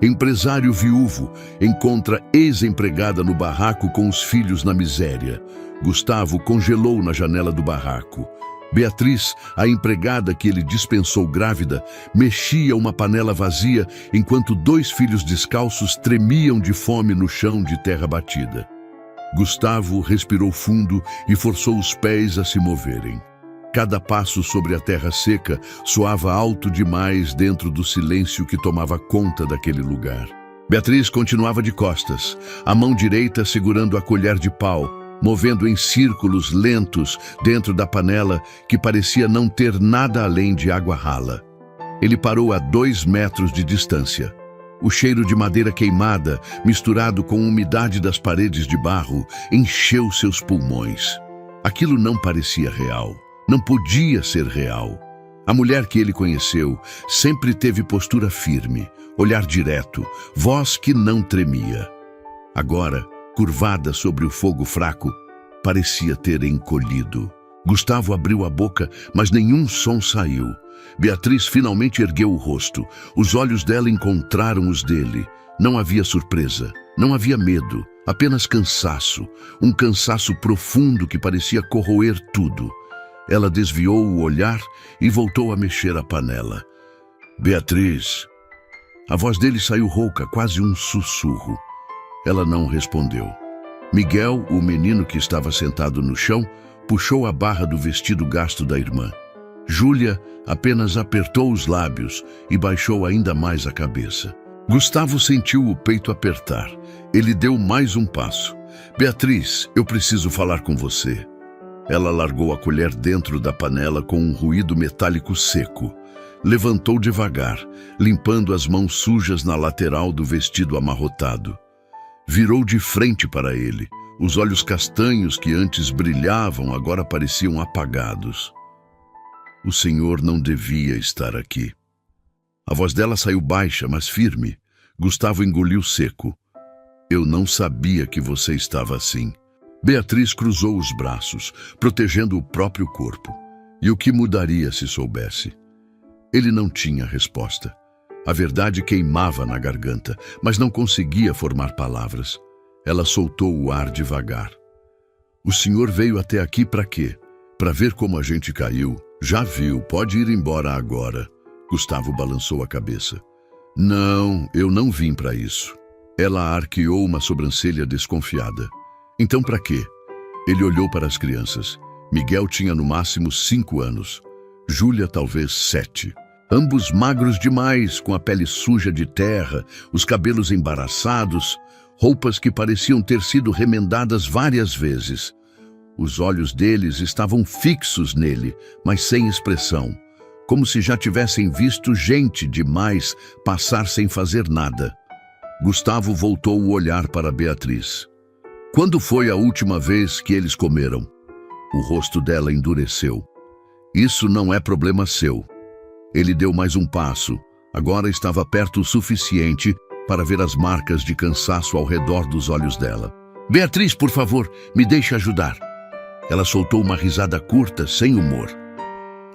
Empresário viúvo encontra ex-empregada no barraco com os filhos na miséria. Gustavo congelou na janela do barraco. Beatriz, a empregada que ele dispensou grávida, mexia uma panela vazia enquanto 2 filhos descalços tremiam de fome no chão de terra batida. Gustavo respirou fundo e forçou os pés a se moverem. Cada passo sobre a terra seca soava alto demais dentro do silêncio que tomava conta daquele lugar. Beatriz continuava de costas, a mão direita segurando a colher de pau, movendo em círculos lentos dentro da panela que parecia não ter nada além de água rala. Ele parou a 2 metros de distância. O cheiro de madeira queimada, misturado com a umidade das paredes de barro, encheu seus pulmões. Aquilo não parecia real. Não podia ser real. A mulher que ele conheceu sempre teve postura firme, olhar direto, voz que não tremia. Agora, curvada sobre o fogo fraco, parecia ter encolhido. Gustavo abriu a boca, mas nenhum som saiu. Beatriz finalmente ergueu o rosto. Os olhos dela encontraram os dele. Não havia surpresa, não havia medo, apenas cansaço. Um cansaço profundo que parecia corroer tudo. Ela desviou o olhar e voltou a mexer a panela. Beatriz. A voz dele saiu rouca, quase um sussurro. Ela não respondeu. Miguel, o menino que estava sentado no chão, puxou a barra do vestido gasto da irmã. Júlia apenas apertou os lábios e baixou ainda mais a cabeça. Gustavo sentiu o peito apertar. Ele deu mais um passo. Beatriz, eu preciso falar com você. Ela largou a colher dentro da panela com um ruído metálico seco. Levantou devagar, limpando as mãos sujas na lateral do vestido amarrotado. Virou de frente para ele. Os olhos castanhos que antes brilhavam agora pareciam apagados. O senhor não devia estar aqui. A voz dela saiu baixa, mas firme. Gustavo engoliu seco. Eu não sabia que você estava assim. Beatriz cruzou os braços, protegendo o próprio corpo. E o que mudaria se soubesse? Ele não tinha resposta. A verdade queimava na garganta, mas não conseguia formar palavras. Ela soltou o ar devagar. O senhor veio até aqui para quê? Para ver como a gente caiu. Já viu, pode ir embora agora. Gustavo balançou a cabeça. Não, eu não vim para isso. Ela arqueou uma sobrancelha desconfiada. Então para quê? Ele olhou para as crianças. Miguel tinha no máximo 5 anos. Júlia talvez 7. Ambos magros demais, com a pele suja de terra, os cabelos embaraçados, roupas que pareciam ter sido remendadas várias vezes. Os olhos deles estavam fixos nele, mas sem expressão, como se já tivessem visto gente demais passar sem fazer nada. Gustavo voltou o olhar para Beatriz. Quando foi a última vez que eles comeram? O rosto dela endureceu. Isso não é problema seu. Ele deu mais um passo. Agora estava perto o suficiente para ver as marcas de cansaço ao redor dos olhos dela. Beatriz, por favor, me deixe ajudar. Ela soltou uma risada curta, sem humor.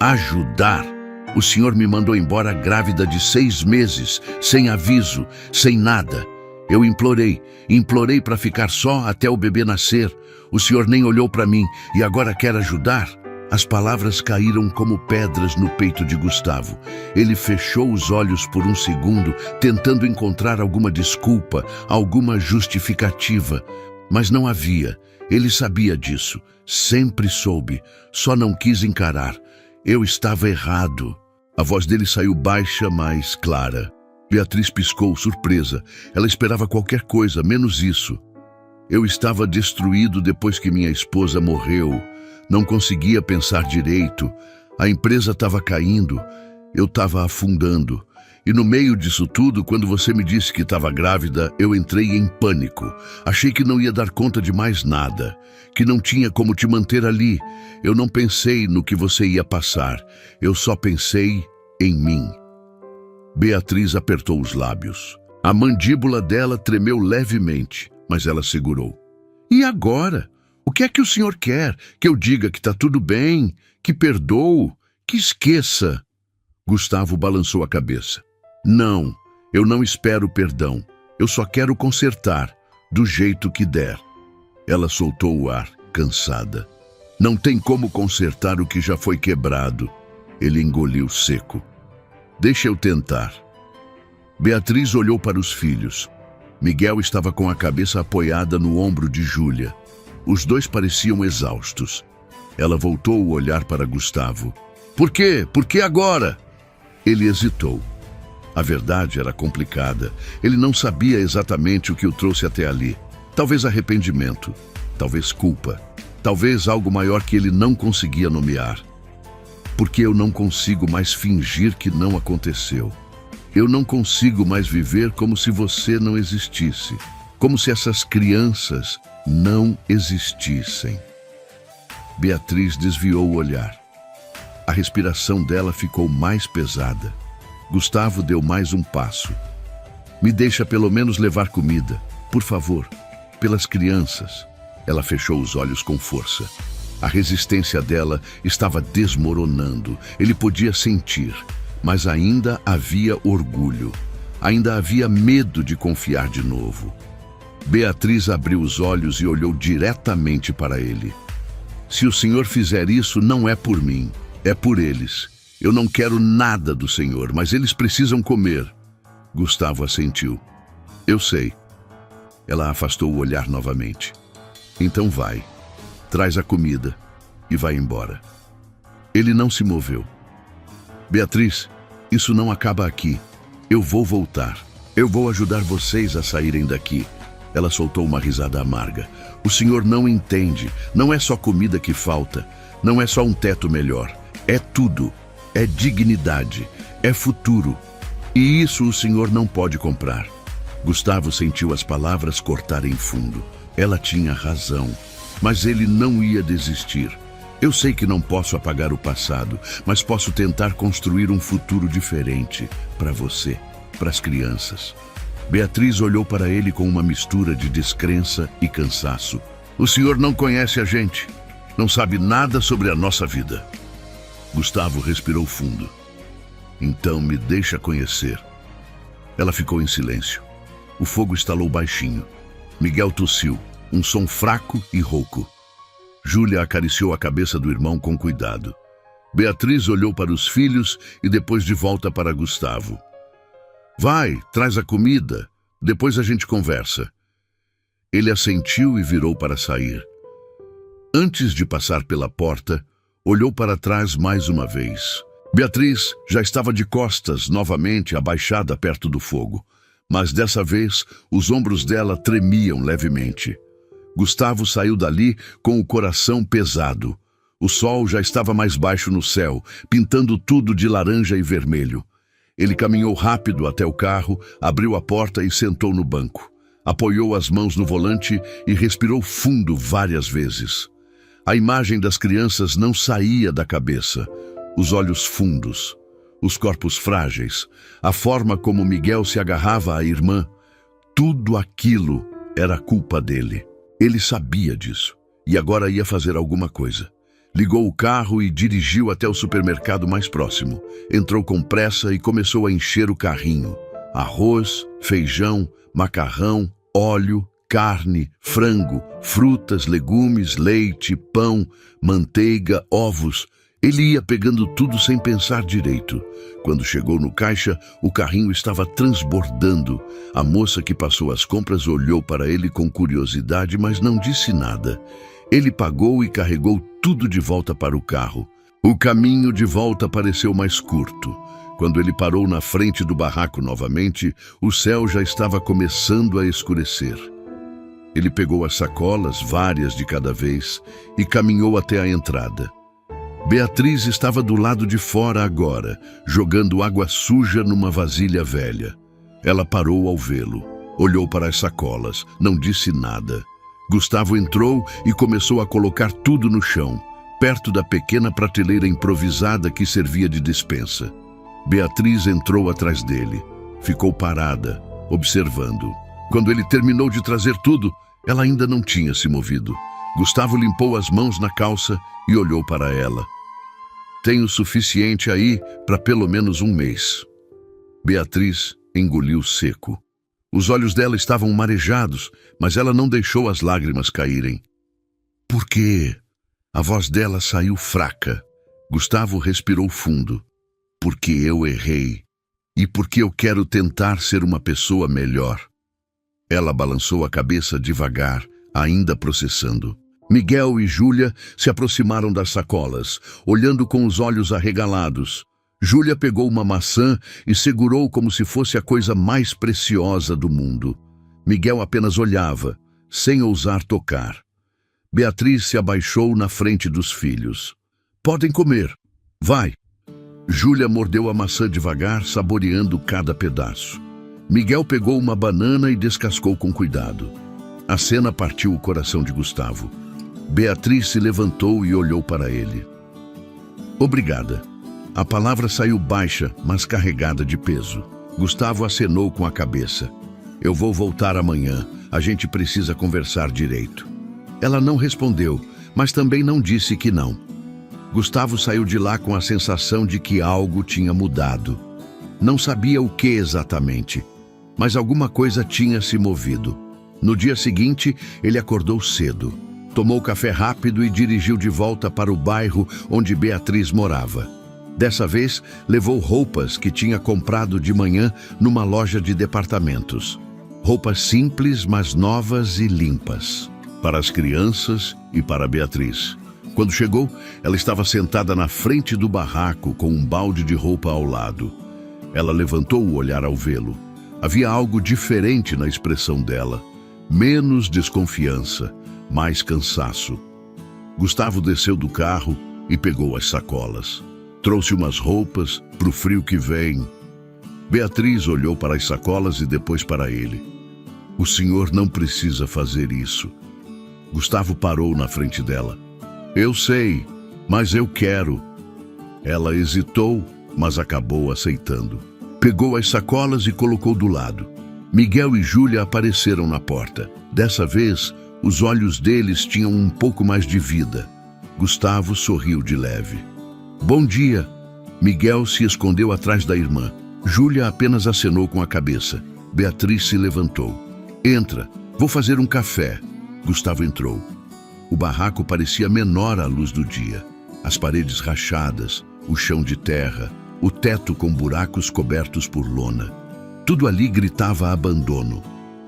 Ajudar? O senhor me mandou embora grávida de 6 meses, sem aviso, sem nada. Eu implorei para ficar só até o bebê nascer. O senhor nem olhou para mim e agora quer ajudar? As palavras caíram como pedras no peito de Gustavo. Ele fechou os olhos por um segundo, tentando encontrar alguma desculpa, alguma justificativa. Mas não havia. Ele sabia disso. Sempre soube. Só não quis encarar. Eu estava errado. A voz dele saiu baixa, mas clara. Beatriz piscou, surpresa. Ela esperava qualquer coisa, menos isso. Eu estava destruído depois que minha esposa morreu. Não conseguia pensar direito. A empresa estava caindo. Eu estava afundando. E no meio disso tudo, quando você me disse que estava grávida, eu entrei em pânico. Achei que não ia dar conta de mais nada. Que não tinha como te manter ali. Eu não pensei no que você ia passar. Eu só pensei em mim. Beatriz apertou os lábios. A mandíbula dela tremeu levemente, mas ela segurou. E agora? O que é que o senhor quer? Que eu diga que está tudo bem? Que perdoo? Que esqueça? Gustavo balançou a cabeça. Não, Eu não espero perdão. Eu só quero consertar, do jeito que der. Ela soltou o ar, cansada. Não tem como consertar o que já foi quebrado. Ele engoliu seco. Deixa eu tentar. Beatriz olhou para os filhos. Miguel estava com a cabeça apoiada no ombro de Júlia. Os dois pareciam exaustos. Ela voltou o olhar para Gustavo. Por quê? Por que agora? Ele hesitou. A verdade era complicada. Ele não sabia exatamente o que o trouxe até ali. Talvez arrependimento, talvez culpa, talvez algo maior que ele não conseguia nomear. Porque eu não consigo mais fingir que não aconteceu. Eu não consigo mais viver como se você não existisse. Como se essas crianças não existissem. Beatriz desviou o olhar. A respiração dela ficou mais pesada. Gustavo deu mais um passo. Me deixa pelo menos levar comida, por favor, pelas crianças. Ela fechou os olhos com força. A resistência dela estava desmoronando. Ele podia sentir, mas ainda havia orgulho. Ainda havia medo de confiar de novo. Beatriz abriu os olhos e olhou diretamente para ele. Se o senhor fizer isso, não é por mim, é por eles. Eu não quero nada do senhor, mas eles precisam comer. Gustavo assentiu. Eu sei. Ela afastou o olhar novamente. Então vai. Traz a comida e vai embora. Ele não se moveu. Beatriz, isso não acaba aqui. Eu vou voltar. Eu vou ajudar vocês a saírem daqui. Ela soltou uma risada amarga. O senhor não entende. Não é só comida que falta. Não é só um teto melhor. É tudo. É dignidade. É futuro. E isso o senhor não pode comprar. Gustavo sentiu as palavras cortarem fundo. Ela tinha razão. Mas ele não ia desistir. Eu sei que não posso apagar o passado, mas posso tentar construir um futuro diferente para você, para as crianças. Beatriz olhou para ele com uma mistura de descrença e cansaço. O senhor não conhece a gente. Não sabe nada sobre a nossa vida. Gustavo respirou fundo. Então me deixa conhecer. Ela ficou em silêncio. O fogo estalou baixinho. Miguel tossiu. Um som fraco e rouco. Júlia acariciou a cabeça do irmão com cuidado. Beatriz olhou para os filhos e depois de volta para Gustavo. Vai, traz a comida. Depois a gente conversa. Ele assentiu e virou para sair. Antes de passar pela porta, olhou para trás mais uma vez. Beatriz já estava de costas, novamente abaixada perto do fogo. Mas dessa vez, os ombros dela tremiam levemente. Gustavo saiu dali com o coração pesado. O sol já estava mais baixo no céu, pintando tudo de laranja e vermelho. Ele caminhou rápido até o carro, abriu a porta e sentou no banco. Apoiou as mãos no volante e respirou fundo várias vezes. A imagem das crianças não saía da cabeça. Os olhos fundos, os corpos frágeis, a forma como Miguel se agarrava à irmã. Tudo aquilo era culpa dele. Ele sabia disso e agora ia fazer alguma coisa. Ligou o carro e dirigiu até o supermercado mais próximo. Entrou com pressa e começou a encher o carrinho. Arroz, feijão, macarrão, óleo, carne, frango, frutas, legumes, leite, pão, manteiga, ovos. Ele ia pegando tudo sem pensar direito. Quando chegou no caixa, o carrinho estava transbordando. A moça que passou as compras olhou para ele com curiosidade, mas não disse nada. Ele pagou e carregou tudo de volta para o carro. O caminho de volta pareceu mais curto. Quando ele parou na frente do barraco novamente, o céu já estava começando a escurecer. Ele pegou as sacolas, várias de cada vez, e caminhou até a entrada. Beatriz estava do lado de fora agora, jogando água suja numa vasilha velha. Ela parou ao vê-lo, olhou para as sacolas, não disse nada. Gustavo entrou e começou a colocar tudo no chão, perto da pequena prateleira improvisada que servia de despensa. Beatriz entrou atrás dele, ficou parada, observando. Quando ele terminou de trazer tudo, ela ainda não tinha se movido. Gustavo limpou as mãos na calça e olhou para ela. Tenho o suficiente aí para pelo menos um mês. Beatriz engoliu seco. Os olhos dela estavam marejados, mas ela não deixou as lágrimas caírem. Por quê? A voz dela saiu fraca. Gustavo respirou fundo. Porque eu errei. E porque eu quero tentar ser uma pessoa melhor. Ela balançou a cabeça devagar, ainda processando. Miguel e Júlia se aproximaram das sacolas, olhando com os olhos arregalados. Júlia pegou uma maçã e segurou como se fosse a coisa mais preciosa do mundo. Miguel apenas olhava, sem ousar tocar. Beatriz se abaixou na frente dos filhos. Podem comer. Vai. Júlia mordeu a maçã devagar, saboreando cada pedaço. Miguel pegou uma banana e descascou com cuidado. A cena partiu o coração de Gustavo. Beatriz se levantou e olhou para ele. Obrigada. A palavra saiu baixa, mas carregada de peso. Gustavo acenou com a cabeça. Eu vou voltar amanhã. A gente precisa conversar direito. Ela não respondeu, mas também não disse que não. Gustavo saiu de lá com a sensação de que algo tinha mudado. Não sabia o que exatamente, mas alguma coisa tinha se movido. No dia seguinte, ele acordou cedo. Tomou café rápido e dirigiu de volta para o bairro onde Beatriz morava. Dessa vez, levou roupas que tinha comprado de manhã numa loja de departamentos. Roupas simples, mas novas e limpas. Para as crianças e para Beatriz. Quando chegou, ela estava sentada na frente do barraco com um balde de roupa ao lado. Ela levantou o olhar ao vê-lo. Havia algo diferente na expressão dela. Menos desconfiança, mais cansaço. Gustavo desceu do carro e pegou as sacolas. Trouxe umas roupas para o frio que vem. Beatriz olhou para as sacolas e depois para ele. O senhor não precisa fazer isso. Gustavo parou na frente dela. Eu sei, mas eu quero. Ela hesitou, mas acabou aceitando. Pegou as sacolas e colocou do lado. Miguel e Júlia apareceram na porta. Dessa vez, os olhos deles tinham um pouco mais de vida. Gustavo sorriu de leve. Bom dia. Miguel se escondeu atrás da irmã. Júlia apenas acenou com a cabeça. Beatriz se levantou. Entra, vou fazer um café. Gustavo entrou. O barraco parecia menor à luz do dia. As paredes rachadas, o chão de terra, o teto com buracos cobertos por lona. Tudo ali gritava abandono,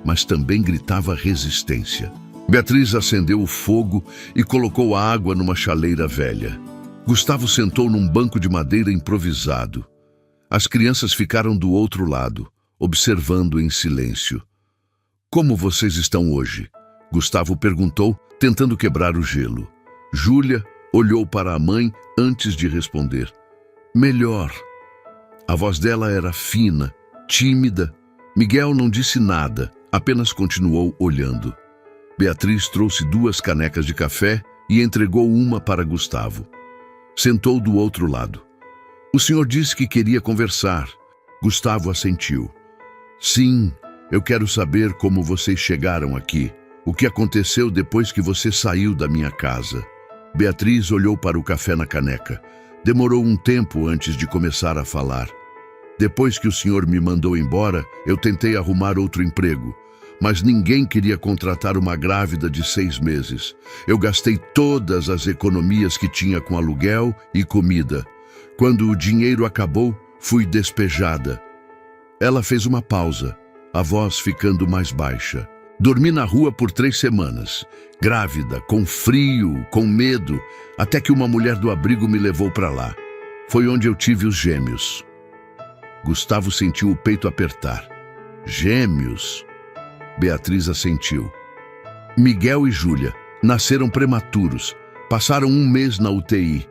mas também gritava resistência. Beatriz acendeu o fogo e colocou a água numa chaleira velha. Gustavo sentou num banco de madeira improvisado. As crianças ficaram do outro lado, observando em silêncio. Como vocês estão hoje? Gustavo perguntou, tentando quebrar o gelo. Júlia olhou para a mãe antes de responder. Melhor. A voz dela era fina, tímida. Miguel não disse nada, apenas continuou olhando. Beatriz trouxe 2 canecas de café e entregou uma para Gustavo. Sentou do outro lado. O senhor disse que queria conversar. Gustavo assentiu. Sim, eu quero saber como vocês chegaram aqui. O que aconteceu depois que você saiu da minha casa? Beatriz olhou para o café na caneca. Demorou um tempo antes de começar a falar. Depois que o senhor me mandou embora, eu tentei arrumar outro emprego. Mas ninguém queria contratar uma grávida de 6 meses. Eu gastei todas as economias que tinha com aluguel e comida. Quando o dinheiro acabou, fui despejada. Ela fez uma pausa, a voz ficando mais baixa. Dormi na rua por 3 semanas, grávida, com frio, com medo, até que uma mulher do abrigo me levou para lá. Foi onde eu tive os gêmeos. Gustavo sentiu o peito apertar. Gêmeos? Beatriz assentiu. Miguel e Júlia nasceram prematuros, passaram 1 mês na UTI.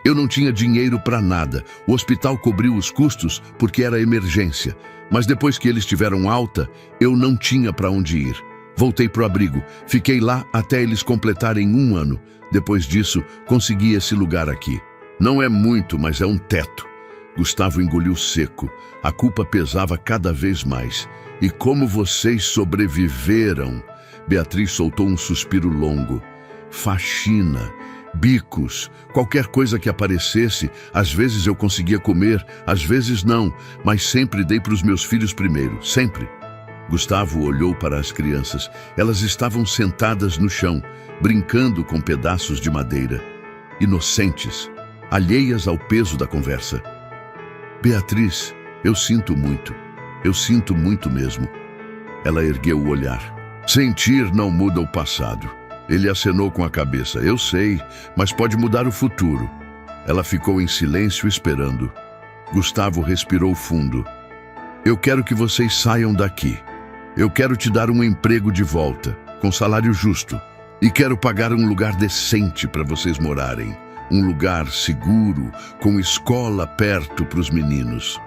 Eu não tinha dinheiro para nada, o hospital cobriu os custos porque era emergência, mas depois que eles tiveram alta, eu não tinha para onde ir. Voltei pro abrigo, fiquei lá até eles completarem 1 ano. Depois disso, consegui esse lugar aqui. Não é muito, mas é um teto. Gustavo engoliu seco. A culpa pesava cada vez mais. E como vocês sobreviveram? Beatriz soltou um suspiro longo. Faxina. bicos, qualquer coisa que aparecesse. Às vezes eu conseguia comer, às vezes não, mas sempre dei para os meus filhos primeiro, sempre. Gustavo olhou para as crianças. Elas estavam sentadas no chão, brincando com pedaços de madeira, inocentes, alheias ao peso da conversa. Beatriz, eu sinto muito mesmo. Ela ergueu o olhar. Sentir não muda o passado. Ele acenou com a cabeça. Eu sei, mas pode mudar o futuro. Ela ficou em silêncio esperando. Gustavo respirou fundo. Eu quero que vocês saiam daqui. Eu quero te dar um emprego de volta, com salário justo. E quero pagar um lugar decente para vocês morarem. Um lugar seguro, com escola perto para os meninos.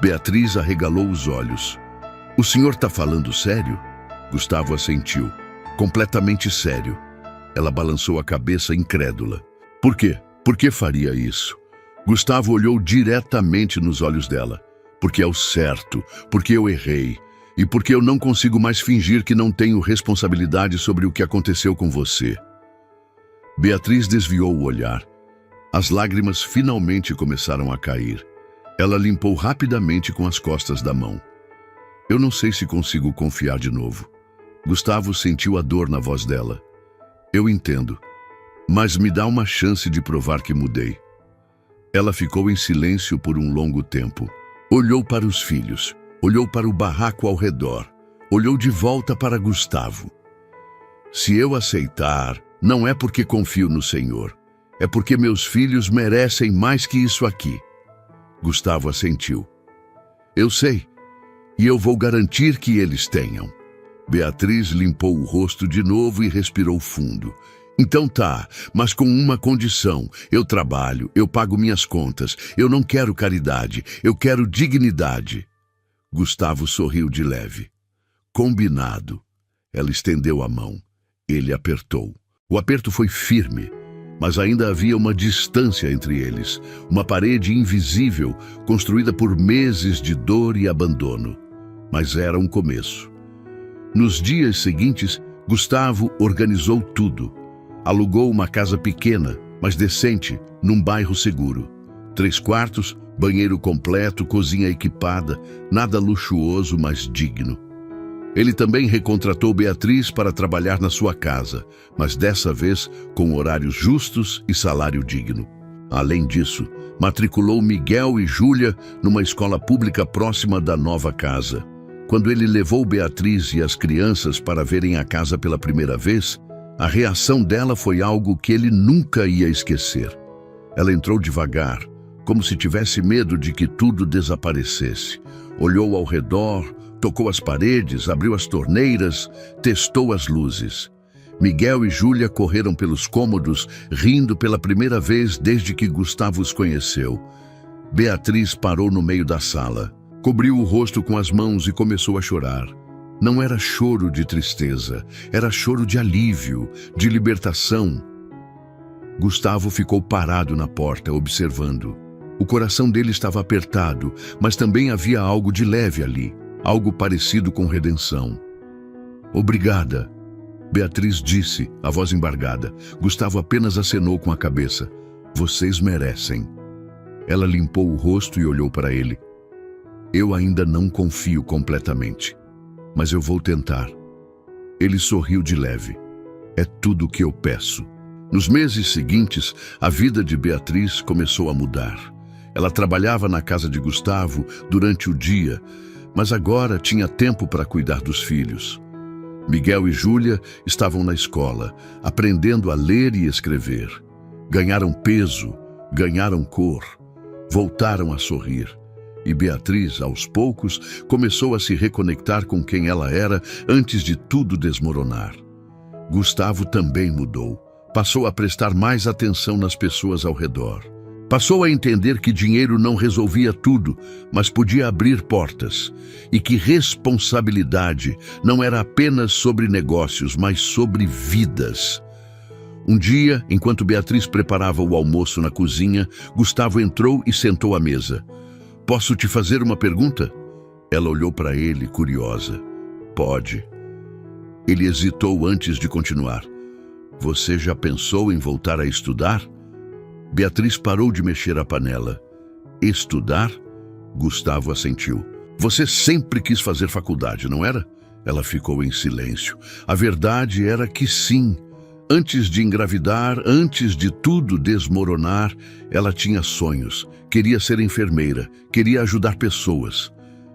Beatriz arregalou os olhos. O senhor está falando sério? Gustavo assentiu. Completamente sério. Ela balançou a cabeça incrédula. Por quê? Por que faria isso? Gustavo olhou diretamente nos olhos dela. Porque é o certo, porque eu errei. E porque eu não consigo mais fingir que não tenho responsabilidade sobre o que aconteceu com você. Beatriz desviou o olhar. As lágrimas finalmente começaram a cair. Ela limpou rapidamente com as costas da mão. Eu não sei se consigo confiar de novo. Gustavo sentiu a dor na voz dela. Eu entendo, mas me dá uma chance de provar que mudei. Ela ficou em silêncio por um longo tempo. Olhou para os filhos. Olhou para o barraco ao redor. Olhou de volta para Gustavo. Se eu aceitar, não é porque confio no Senhor. É porque meus filhos merecem mais que isso aqui. Gustavo assentiu. Eu sei, e eu vou garantir que eles tenham. Beatriz limpou o rosto de novo e respirou fundo. Então tá, mas com uma condição. Eu trabalho, eu pago minhas contas. Eu não quero caridade, eu quero dignidade. Gustavo sorriu de leve. Combinado. Ela estendeu a mão. Ele apertou. O aperto foi firme, mas ainda havia uma distância entre eles, uma parede invisível, construída por meses de dor e abandono. Mas era um começo. Nos dias seguintes, Gustavo organizou tudo. Alugou uma casa pequena, mas decente, num bairro seguro. 3 quartos, banheiro completo, cozinha equipada, nada luxuoso, mas digno. Ele também recontratou Beatriz para trabalhar na sua casa, mas dessa vez com horários justos e salário digno. Além disso, matriculou Miguel e Júlia numa escola pública próxima da nova casa. Quando ele levou Beatriz e as crianças para verem a casa pela primeira vez, a reação dela foi algo que ele nunca ia esquecer. Ela entrou devagar, como se tivesse medo de que tudo desaparecesse. Olhou ao redor, tocou as paredes, abriu as torneiras, testou as luzes. Miguel e Júlia correram pelos cômodos, rindo pela primeira vez desde que Gustavo os conheceu. Beatriz parou no meio da sala, cobriu o rosto com as mãos e começou a chorar. Não era choro de tristeza, era choro de alívio, de libertação. Gustavo ficou parado na porta, observando. O coração dele estava apertado, mas também havia algo de leve ali, algo parecido com redenção. Obrigada, Beatriz disse, a voz embargada. Gustavo apenas acenou com a cabeça. Vocês merecem. Ela limpou o rosto e olhou para ele. Eu ainda não confio completamente, mas eu vou tentar. Ele sorriu de leve. É tudo o que eu peço. Nos meses seguintes, a vida de Beatriz começou a mudar. Ela trabalhava na casa de Gustavo durante o dia, mas agora tinha tempo para cuidar dos filhos. Miguel e Júlia estavam na escola, aprendendo a ler e escrever. Ganharam peso, ganharam cor, voltaram a sorrir. E Beatriz, aos poucos, começou a se reconectar com quem ela era antes de tudo desmoronar. Gustavo também mudou. Passou a prestar mais atenção nas pessoas ao redor. Passou a entender que dinheiro não resolvia tudo, mas podia abrir portas. E que responsabilidade não era apenas sobre negócios, mas sobre vidas. Um dia, enquanto Beatriz preparava o almoço na cozinha, Gustavo entrou e sentou à mesa. Posso te fazer uma pergunta? Ela olhou para ele, curiosa. Pode. Ele hesitou antes de continuar. Você já pensou em voltar a estudar? Beatriz parou de mexer a panela. Estudar? Gustavo assentiu. Você sempre quis fazer faculdade, não era? Ela ficou em silêncio. A verdade era que sim. Antes de engravidar, antes de tudo desmoronar, ela tinha sonhos. Queria ser enfermeira, queria ajudar pessoas.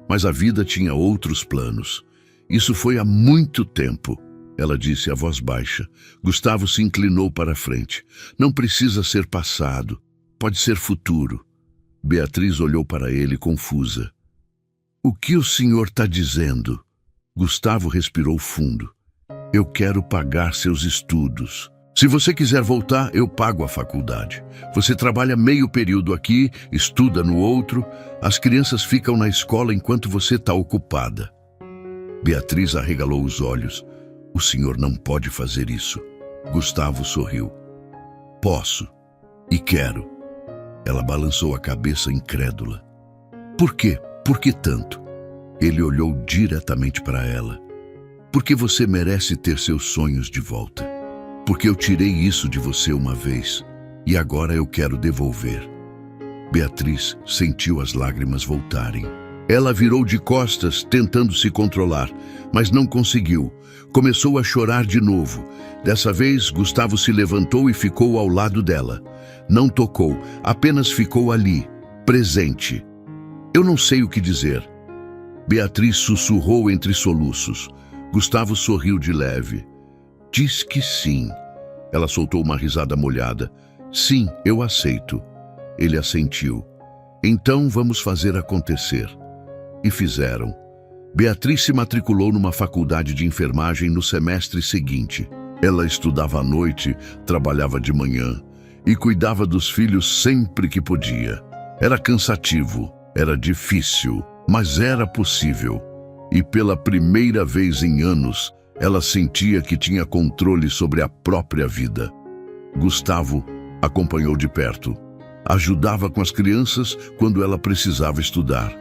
Mas a vida tinha outros planos. Isso foi há muito tempo, ela disse a voz baixa. Gustavo se inclinou para a frente. Não precisa ser passado, pode ser futuro. Beatriz olhou para ele confusa. O que o senhor está dizendo? Gustavo respirou fundo. Eu quero pagar seus estudos. Se você quiser voltar, eu pago a faculdade. Você trabalha meio período aqui, estuda no outro. As crianças ficam na escola enquanto você está ocupada. Beatriz arregalou os olhos. O senhor não pode fazer isso. Gustavo sorriu. Posso. E quero. Ela balançou a cabeça incrédula. Por quê? Por que tanto? Ele olhou diretamente para ela. Porque você merece ter seus sonhos de volta. Porque eu tirei isso de você uma vez e agora eu quero devolver. Beatriz sentiu as lágrimas voltarem. Ela virou de costas, tentando se controlar, mas não conseguiu. Começou a chorar de novo. Dessa vez, Gustavo se levantou e ficou ao lado dela. Não tocou, apenas ficou ali, presente. Eu não sei o que dizer. Beatriz sussurrou entre soluços. Gustavo sorriu de leve. Diz que sim. Ela soltou uma risada molhada. Sim, eu aceito. Ele assentiu. Então vamos fazer acontecer. E fizeram. Beatriz se matriculou numa faculdade de enfermagem no semestre seguinte. Ela estudava à noite, trabalhava de manhã e cuidava dos filhos sempre que podia. Era cansativo, era difícil, mas era possível. E pela primeira vez em anos, ela sentia que tinha controle sobre a própria vida. Gustavo acompanhou de perto. Ajudava com as crianças quando ela precisava estudar.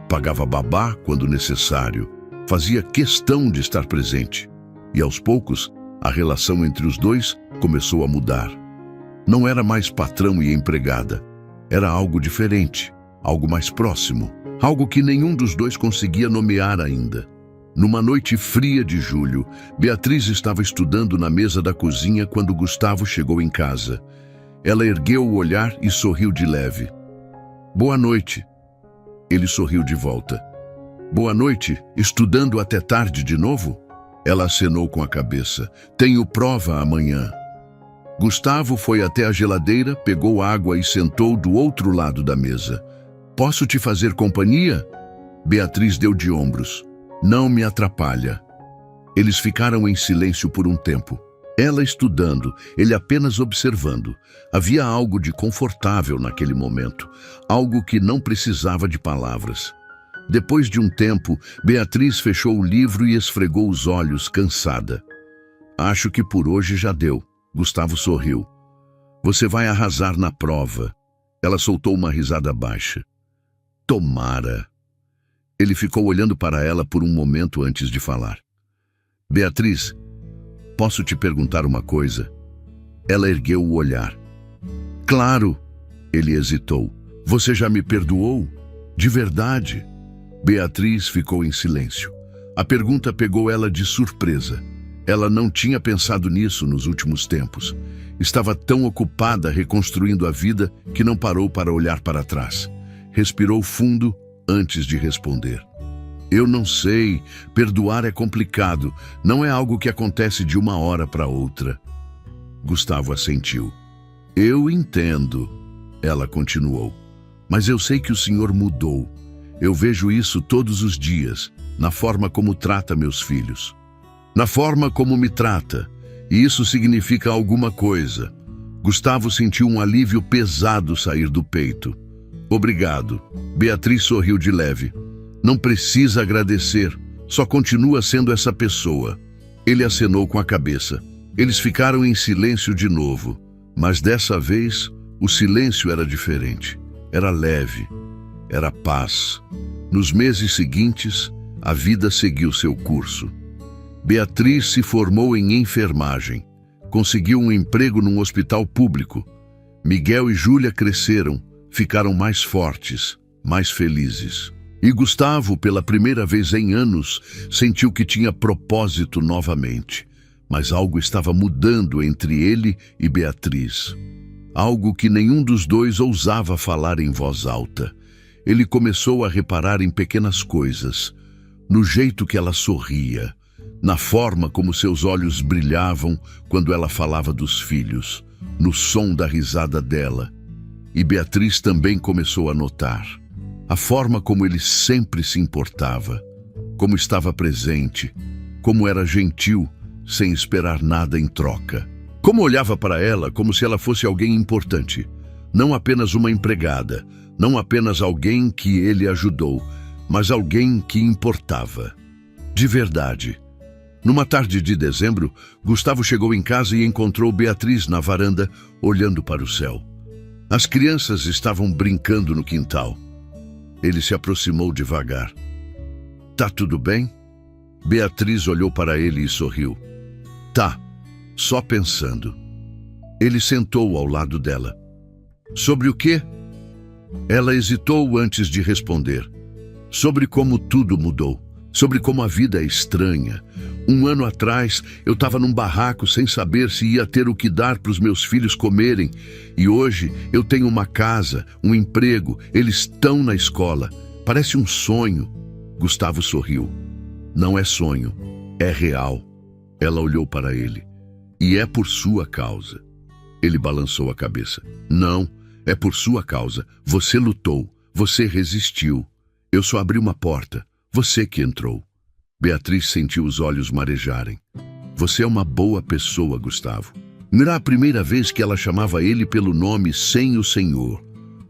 Pagava babá quando necessário. Fazia questão de estar presente. E aos poucos, a relação entre os dois começou a mudar. Não era mais patrão e empregada. Era algo diferente, algo mais próximo, algo que nenhum dos dois conseguia nomear ainda. Numa noite fria de julho, Beatriz estava estudando na mesa da cozinha quando Gustavo chegou em casa. Ela ergueu o olhar e sorriu de leve. Boa noite. Ele sorriu de volta. Boa noite, estudando até tarde de novo? Ela acenou com a cabeça. Tenho prova amanhã. Gustavo foi até a geladeira, pegou água e sentou do outro lado da mesa. Posso te fazer companhia? Beatriz deu de ombros. Não me atrapalha. Eles ficaram em silêncio por um tempo. Ela estudando, ele apenas observando. Havia algo de confortável naquele momento, algo que não precisava de palavras. Depois de um tempo, Beatriz fechou o livro e esfregou os olhos, cansada. Acho que por hoje já deu. Gustavo sorriu. Você vai arrasar na prova. Ela soltou uma risada baixa. Tomara. Ele ficou olhando para ela por um momento antes de falar. Beatriz, posso te perguntar uma coisa? Ela ergueu o olhar. Claro, ele hesitou. Você já me perdoou? De verdade? Beatriz ficou em silêncio. A pergunta pegou ela de surpresa. Ela não tinha pensado nisso nos últimos tempos. Estava tão ocupada reconstruindo a vida que não parou para olhar para trás. Respirou fundo antes de responder. Eu não sei, perdoar é complicado, não é algo que acontece de uma hora para outra. Gustavo assentiu. Eu entendo, ela continuou, mas eu sei que o senhor mudou. Eu vejo isso todos os dias, na forma como trata meus filhos. Na forma como me trata, e isso significa alguma coisa. Gustavo sentiu um alívio pesado sair do peito. Obrigado. Beatriz sorriu de leve. Não precisa agradecer, só continua sendo essa pessoa. Ele acenou com a cabeça. Eles ficaram em silêncio de novo, mas dessa vez o silêncio era diferente. Era leve, era paz. Nos meses seguintes, a vida seguiu seu curso. Beatriz se formou em enfermagem. Conseguiu um emprego num hospital público. Miguel e Júlia cresceram, ficaram mais fortes, mais felizes. E Gustavo, pela primeira vez em anos, sentiu que tinha propósito novamente. Mas algo estava mudando entre ele e Beatriz. Algo que nenhum dos dois ousava falar em voz alta. Ele começou a reparar em pequenas coisas, no jeito que ela sorria, na forma como seus olhos brilhavam quando ela falava dos filhos, no som da risada dela. E Beatriz também começou a notar a forma como ele sempre se importava, como estava presente, como era gentil, sem esperar nada em troca. Como olhava para ela como se ela fosse alguém importante, não apenas uma empregada, não apenas alguém que ele ajudou, mas alguém que importava. De verdade. Numa tarde de dezembro, Gustavo chegou em casa e encontrou Beatriz na varanda, olhando para o céu. As crianças estavam brincando no quintal. Ele se aproximou devagar. "Tá tudo bem?" Beatriz olhou para ele e sorriu. "Tá, só pensando." Ele sentou ao lado dela. "Sobre o quê?" Ela hesitou antes de responder. "Sobre como tudo mudou. Sobre como a vida é estranha. 1 ano atrás, eu estava num barraco sem saber se ia ter o que dar para os meus filhos comerem. E hoje, eu tenho uma casa, um emprego, eles estão na escola. Parece um sonho." Gustavo sorriu. "Não é sonho, é real." Ela olhou para ele. "E é por sua causa." Ele balançou a cabeça. "Não, é por sua causa. Você lutou, você resistiu. Eu só abri uma porta. Você que entrou." Beatriz sentiu os olhos marejarem. "Você é uma boa pessoa, Gustavo." Era a primeira vez que ela chamava ele pelo nome sem o Senhor.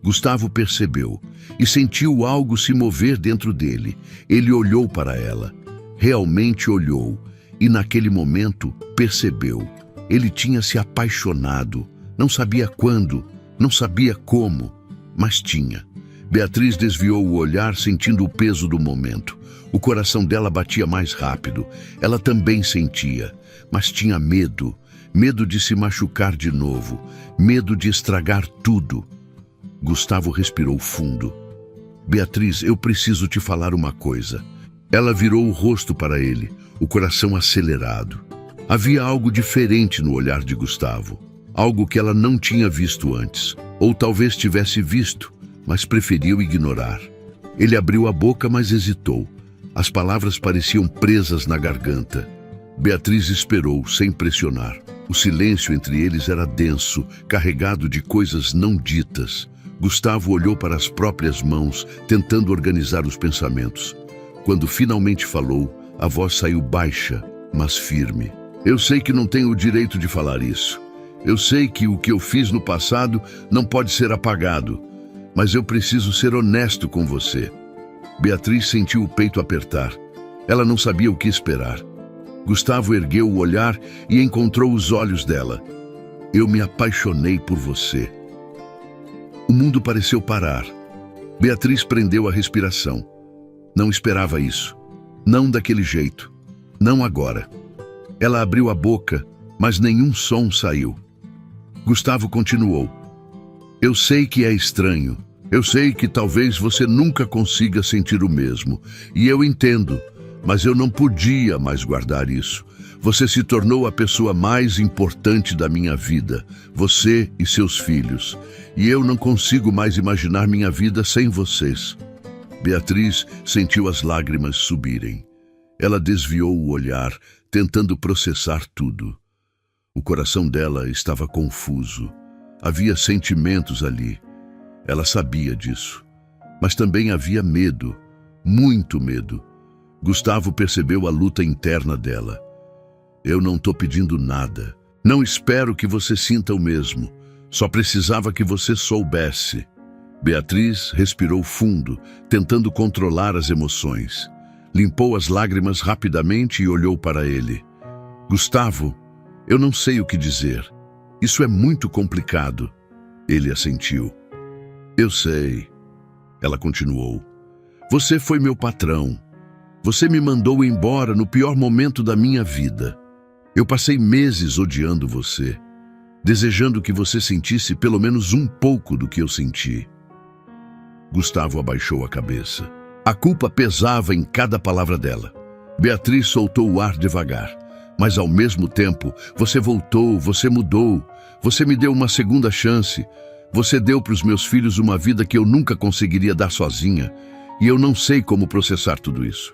Gustavo percebeu e sentiu algo se mover dentro dele. Ele olhou para ela. Realmente olhou. E naquele momento percebeu. Ele tinha se apaixonado. Não sabia quando, não sabia como, mas tinha. Beatriz desviou o olhar, sentindo o peso do momento. O coração dela batia mais rápido. Ela também sentia, mas tinha medo. Medo de se machucar de novo. Medo de estragar tudo. Gustavo respirou fundo. "Beatriz, eu preciso te falar uma coisa." Ela virou o rosto para ele, o coração acelerado. Havia algo diferente no olhar de Gustavo. Algo que ela não tinha visto antes. Ou talvez tivesse visto, mas preferiu ignorar. Ele abriu a boca, mas hesitou. As palavras pareciam presas na garganta. Beatriz esperou, sem pressionar. O silêncio entre eles era denso, carregado de coisas não ditas. Gustavo olhou para as próprias mãos, tentando organizar os pensamentos. Quando finalmente falou, a voz saiu baixa, mas firme. "Eu sei que não tenho o direito de falar isso. Eu sei que o que eu fiz no passado não pode ser apagado. Mas eu preciso ser honesto com você." Beatriz sentiu o peito apertar. Ela não sabia o que esperar. Gustavo ergueu o olhar e encontrou os olhos dela. "Eu me apaixonei por você." O mundo pareceu parar. Beatriz prendeu a respiração. Não esperava isso. Não daquele jeito. Não agora. Ela abriu a boca, mas nenhum som saiu. Gustavo continuou. "Eu sei que é estranho. Eu sei que talvez você nunca consiga sentir o mesmo. E eu entendo, mas eu não podia mais guardar isso. Você se tornou a pessoa mais importante da minha vida. Você e seus filhos. E eu não consigo mais imaginar minha vida sem vocês." Beatriz sentiu as lágrimas subirem. Ela desviou o olhar, tentando processar tudo. O coração dela estava confuso. Havia sentimentos ali. Ela sabia disso. Mas também havia medo, muito medo. Gustavo percebeu a luta interna dela. "Eu não estou pedindo nada. Não espero que você sinta o mesmo. Só precisava que você soubesse." Beatriz respirou fundo, tentando controlar as emoções. Limpou as lágrimas rapidamente e olhou para ele. "Gustavo, eu não sei o que dizer. Isso é muito complicado." Ele assentiu. "Eu sei." Ela continuou. "Você foi meu patrão. Você me mandou embora no pior momento da minha vida. Eu passei meses odiando você, desejando que você sentisse pelo menos um pouco do que eu senti. Gustavo abaixou a cabeça. A culpa pesava em cada palavra dela. Beatriz soltou o ar devagar. Mas ao mesmo tempo, você voltou, você mudou, você me deu uma segunda chance. Você deu para os meus filhos uma vida que eu nunca conseguiria dar sozinha. E eu não sei como processar tudo isso.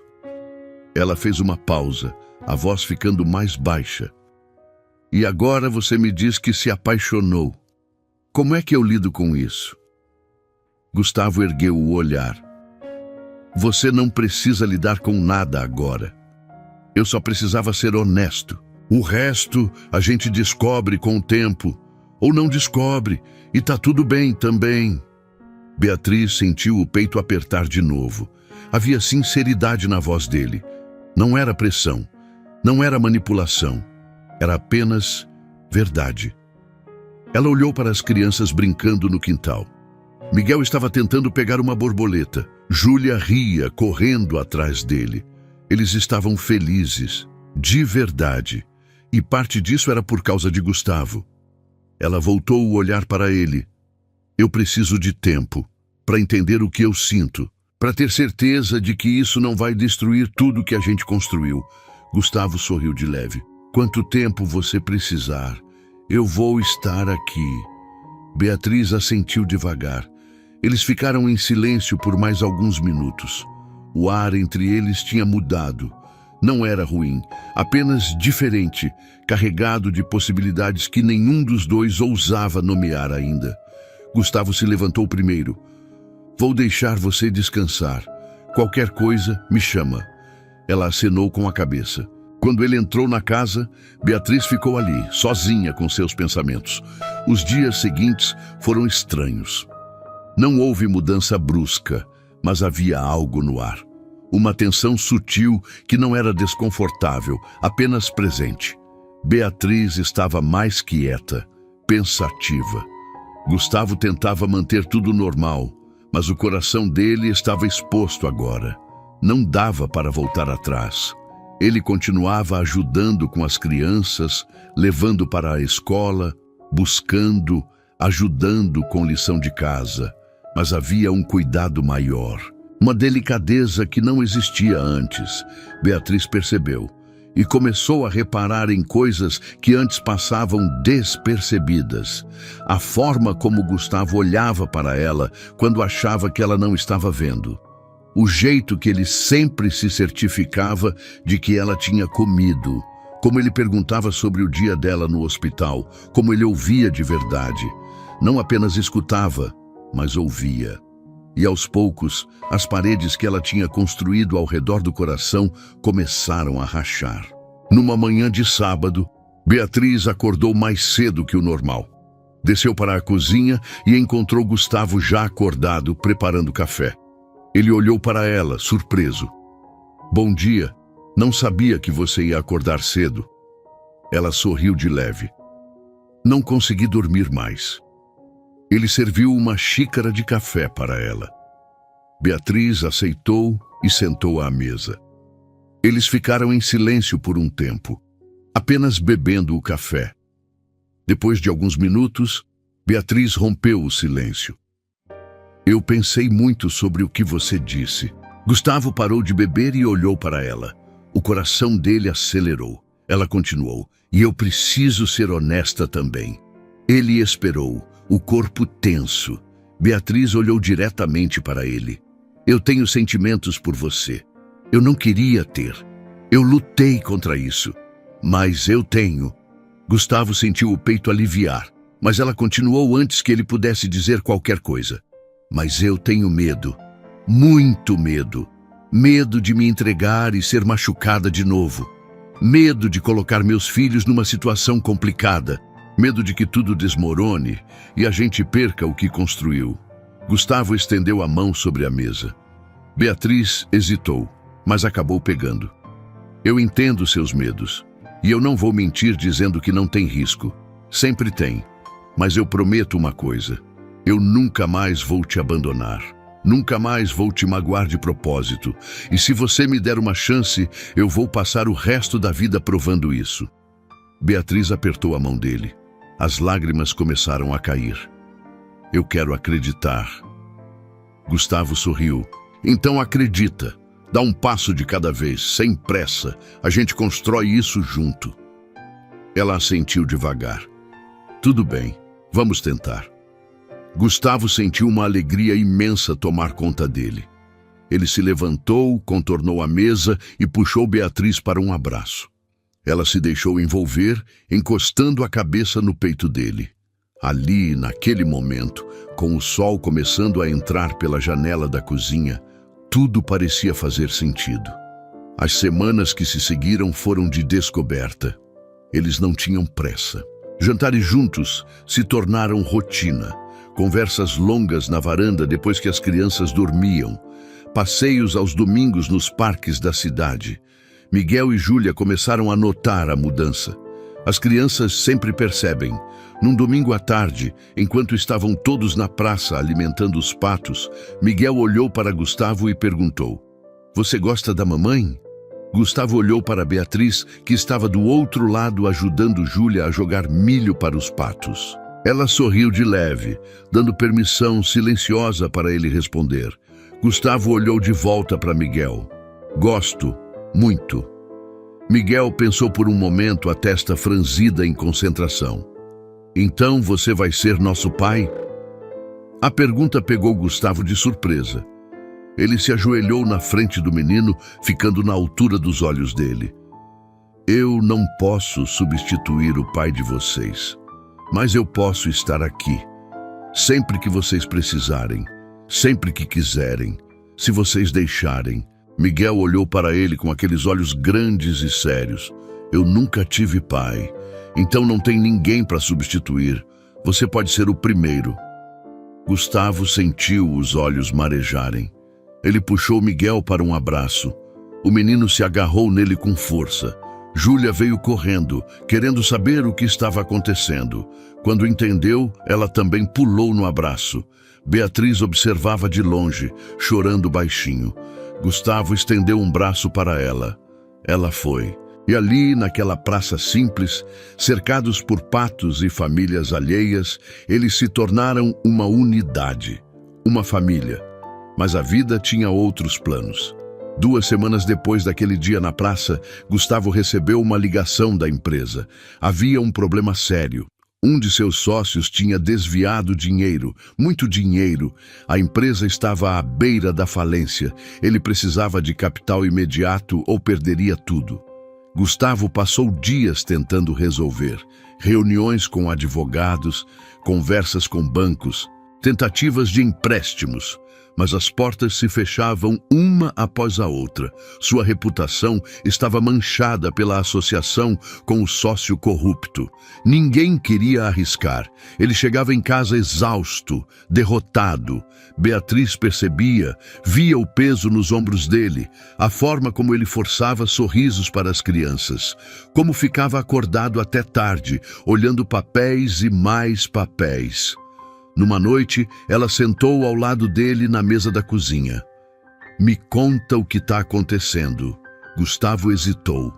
Ela fez uma pausa, a voz ficando mais baixa. E agora você me diz que se apaixonou. Como é que eu lido com isso? Gustavo ergueu o olhar. Você não precisa lidar com nada agora. Eu só precisava ser honesto. O resto a gente descobre com o tempo. Ou não descobre, e tá tudo bem também. Beatriz sentiu o peito apertar de novo. Havia sinceridade na voz dele. Não era pressão, não era manipulação. Era apenas verdade. Ela olhou para as crianças brincando no quintal. Miguel estava tentando pegar uma borboleta. Júlia ria, correndo atrás dele. Eles estavam felizes, de verdade. E parte disso era por causa de Gustavo. Ela voltou o olhar para ele. Eu preciso de tempo para entender o que eu sinto, para ter certeza de que isso não vai destruir tudo que a gente construiu. Gustavo sorriu de leve. Quanto tempo você precisar, eu vou estar aqui. Beatriz assentiu devagar. Eles ficaram em silêncio por mais alguns minutos. O ar entre eles tinha mudado. Não era ruim, apenas diferente, carregado de possibilidades que nenhum dos dois ousava nomear ainda. Gustavo se levantou primeiro. Vou deixar você descansar. Qualquer coisa, me chama. Ela acenou com a cabeça. Quando ele entrou na casa, Beatriz ficou ali, sozinha com seus pensamentos. Os dias seguintes foram estranhos. Não houve mudança brusca, mas havia algo no ar. Uma tensão sutil que não era desconfortável, apenas presente. Beatriz estava mais quieta, pensativa. Gustavo tentava manter tudo normal, mas o coração dele estava exposto agora. Não dava para voltar atrás. Ele continuava ajudando com as crianças, levando para a escola, buscando, ajudando com lição de casa. Mas havia um cuidado maior. Uma delicadeza que não existia antes. Beatriz percebeu e começou a reparar em coisas que antes passavam despercebidas. A forma como Gustavo olhava para ela quando achava que ela não estava vendo. O jeito que ele sempre se certificava de que ela tinha comido. Como ele perguntava sobre o dia dela no hospital. Como ele ouvia de verdade. Não apenas escutava, mas ouvia. E aos poucos, as paredes que ela tinha construído ao redor do coração começaram a rachar. Numa manhã de sábado, Beatriz acordou mais cedo que o normal. Desceu para a cozinha e encontrou Gustavo já acordado, preparando café. Ele olhou para ela, surpreso. Bom dia, não sabia que você ia acordar cedo. Ela sorriu de leve. Não consegui dormir mais. Ele serviu uma xícara de café para ela. Beatriz aceitou e sentou à mesa. Eles ficaram em silêncio por um tempo, apenas bebendo o café. Depois de alguns minutos, Beatriz rompeu o silêncio. Eu pensei muito sobre o que você disse. Gustavo parou de beber e olhou para ela. O coração dele acelerou. Ela continuou. E eu preciso ser honesta também. Ele esperou, o corpo tenso. Beatriz olhou diretamente para ele. Eu tenho sentimentos por você. Eu não queria ter. Eu lutei contra isso. Mas eu tenho. Gustavo sentiu o peito aliviar, mas ela continuou antes que ele pudesse dizer qualquer coisa. Mas eu tenho medo. Muito medo. Medo de me entregar e ser machucada de novo. Medo de colocar meus filhos numa situação complicada. Medo de que tudo desmorone e a gente perca o que construiu. Gustavo estendeu a mão sobre a mesa. Beatriz hesitou, mas acabou pegando. Eu entendo seus medos, e eu não vou mentir dizendo que não tem risco. Sempre tem. Mas eu prometo uma coisa. Eu nunca mais vou te abandonar. Nunca mais vou te magoar de propósito. E se você me der uma chance, eu vou passar o resto da vida provando isso. Beatriz apertou a mão dele. As lágrimas começaram a cair. Eu quero acreditar. Gustavo sorriu. Então acredita. Dá um passo de cada vez, sem pressa. A gente constrói isso junto. Ela assentiu devagar. Tudo bem, vamos tentar. Gustavo sentiu uma alegria imensa tomar conta dele. Ele se levantou, contornou a mesa e puxou Beatriz para um abraço. Ela se deixou envolver, encostando a cabeça no peito dele. Ali, naquele momento, com o sol começando a entrar pela janela da cozinha, tudo parecia fazer sentido. As semanas que se seguiram foram de descoberta. Eles não tinham pressa. Jantares juntos se tornaram rotina. Conversas longas na varanda depois que as crianças dormiam. Passeios aos domingos nos parques da cidade. Miguel e Júlia começaram a notar a mudança. As crianças sempre percebem. Num domingo à tarde, enquanto estavam todos na praça alimentando os patos, Miguel olhou para Gustavo e perguntou: "Você gosta da mamãe?" Gustavo olhou para Beatriz, que estava do outro lado ajudando Júlia a jogar milho para os patos. Ela sorriu de leve, dando permissão silenciosa para ele responder. Gustavo olhou de volta para Miguel. "Gosto, muito." Miguel pensou por um momento, a testa franzida em concentração. "Então você vai ser nosso pai?" A pergunta pegou Gustavo de surpresa. Ele se ajoelhou na frente do menino, ficando na altura dos olhos dele. "Eu não posso substituir o pai de vocês, mas eu posso estar aqui, sempre que vocês precisarem, sempre que quiserem, se vocês deixarem." Miguel olhou para ele com aqueles olhos grandes e sérios. "Eu nunca tive pai, então não tem ninguém para substituir. Você pode ser o primeiro." Gustavo sentiu os olhos marejarem. Ele puxou Miguel para um abraço. O menino se agarrou nele com força. Júlia veio correndo, querendo saber o que estava acontecendo. Quando entendeu, ela também pulou no abraço. Beatriz observava de longe, chorando baixinho. Gustavo estendeu um braço para ela. Ela foi. E ali, naquela praça simples, cercados por patos e famílias alheias, eles se tornaram uma unidade, uma família. Mas a vida tinha outros planos. 2 semanas depois daquele dia na praça, Gustavo recebeu uma ligação da empresa. Havia um problema sério. Um de seus sócios tinha desviado dinheiro, muito dinheiro. A empresa estava à beira da falência. Ele precisava de capital imediato ou perderia tudo. Gustavo passou dias tentando resolver. Reuniões com advogados, conversas com bancos, tentativas de empréstimos. Mas as portas se fechavam uma após a outra. Sua reputação estava manchada pela associação com o sócio corrupto. Ninguém queria arriscar. Ele chegava em casa exausto, derrotado. Beatriz percebia, via o peso nos ombros dele, a forma como ele forçava sorrisos para as crianças, como ficava acordado até tarde, olhando papéis e mais papéis. Numa noite, ela sentou ao lado dele na mesa da cozinha. "Me conta o que está acontecendo." Gustavo hesitou.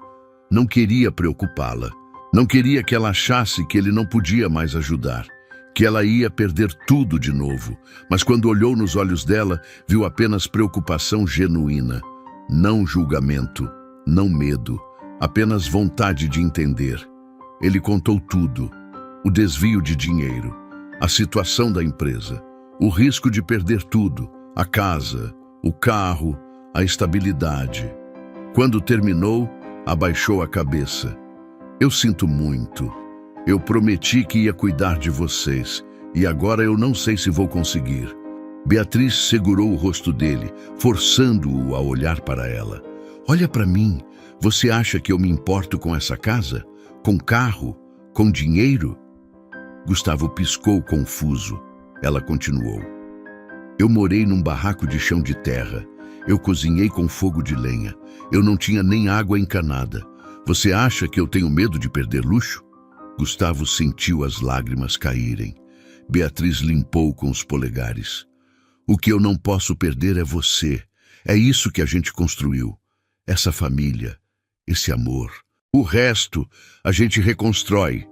Não queria preocupá-la. Não queria que ela achasse que ele não podia mais ajudar, que ela ia perder tudo de novo. Mas quando olhou nos olhos dela, viu apenas preocupação genuína. Não julgamento, não medo, apenas vontade de entender. Ele contou tudo. O desvio de dinheiro, a situação da empresa, o risco de perder tudo, a casa, o carro, a estabilidade. Quando terminou, abaixou a cabeça. "Eu sinto muito. Eu prometi que ia cuidar de vocês, e agora eu não sei se vou conseguir." Beatriz segurou o rosto dele, forçando-o a olhar para ela. "Olha para mim. Você acha que eu me importo com essa casa? Com carro? Com dinheiro?" Gustavo piscou confuso. Ela continuou. "Eu morei num barraco de chão de terra. Eu cozinhei com fogo de lenha. Eu não tinha nem água encanada. Você acha que eu tenho medo de perder luxo?" Gustavo sentiu as lágrimas caírem. Beatriz limpou com os polegares. "O que eu não posso perder é você. É isso que a gente construiu. Essa família, esse amor. O resto a gente reconstrói,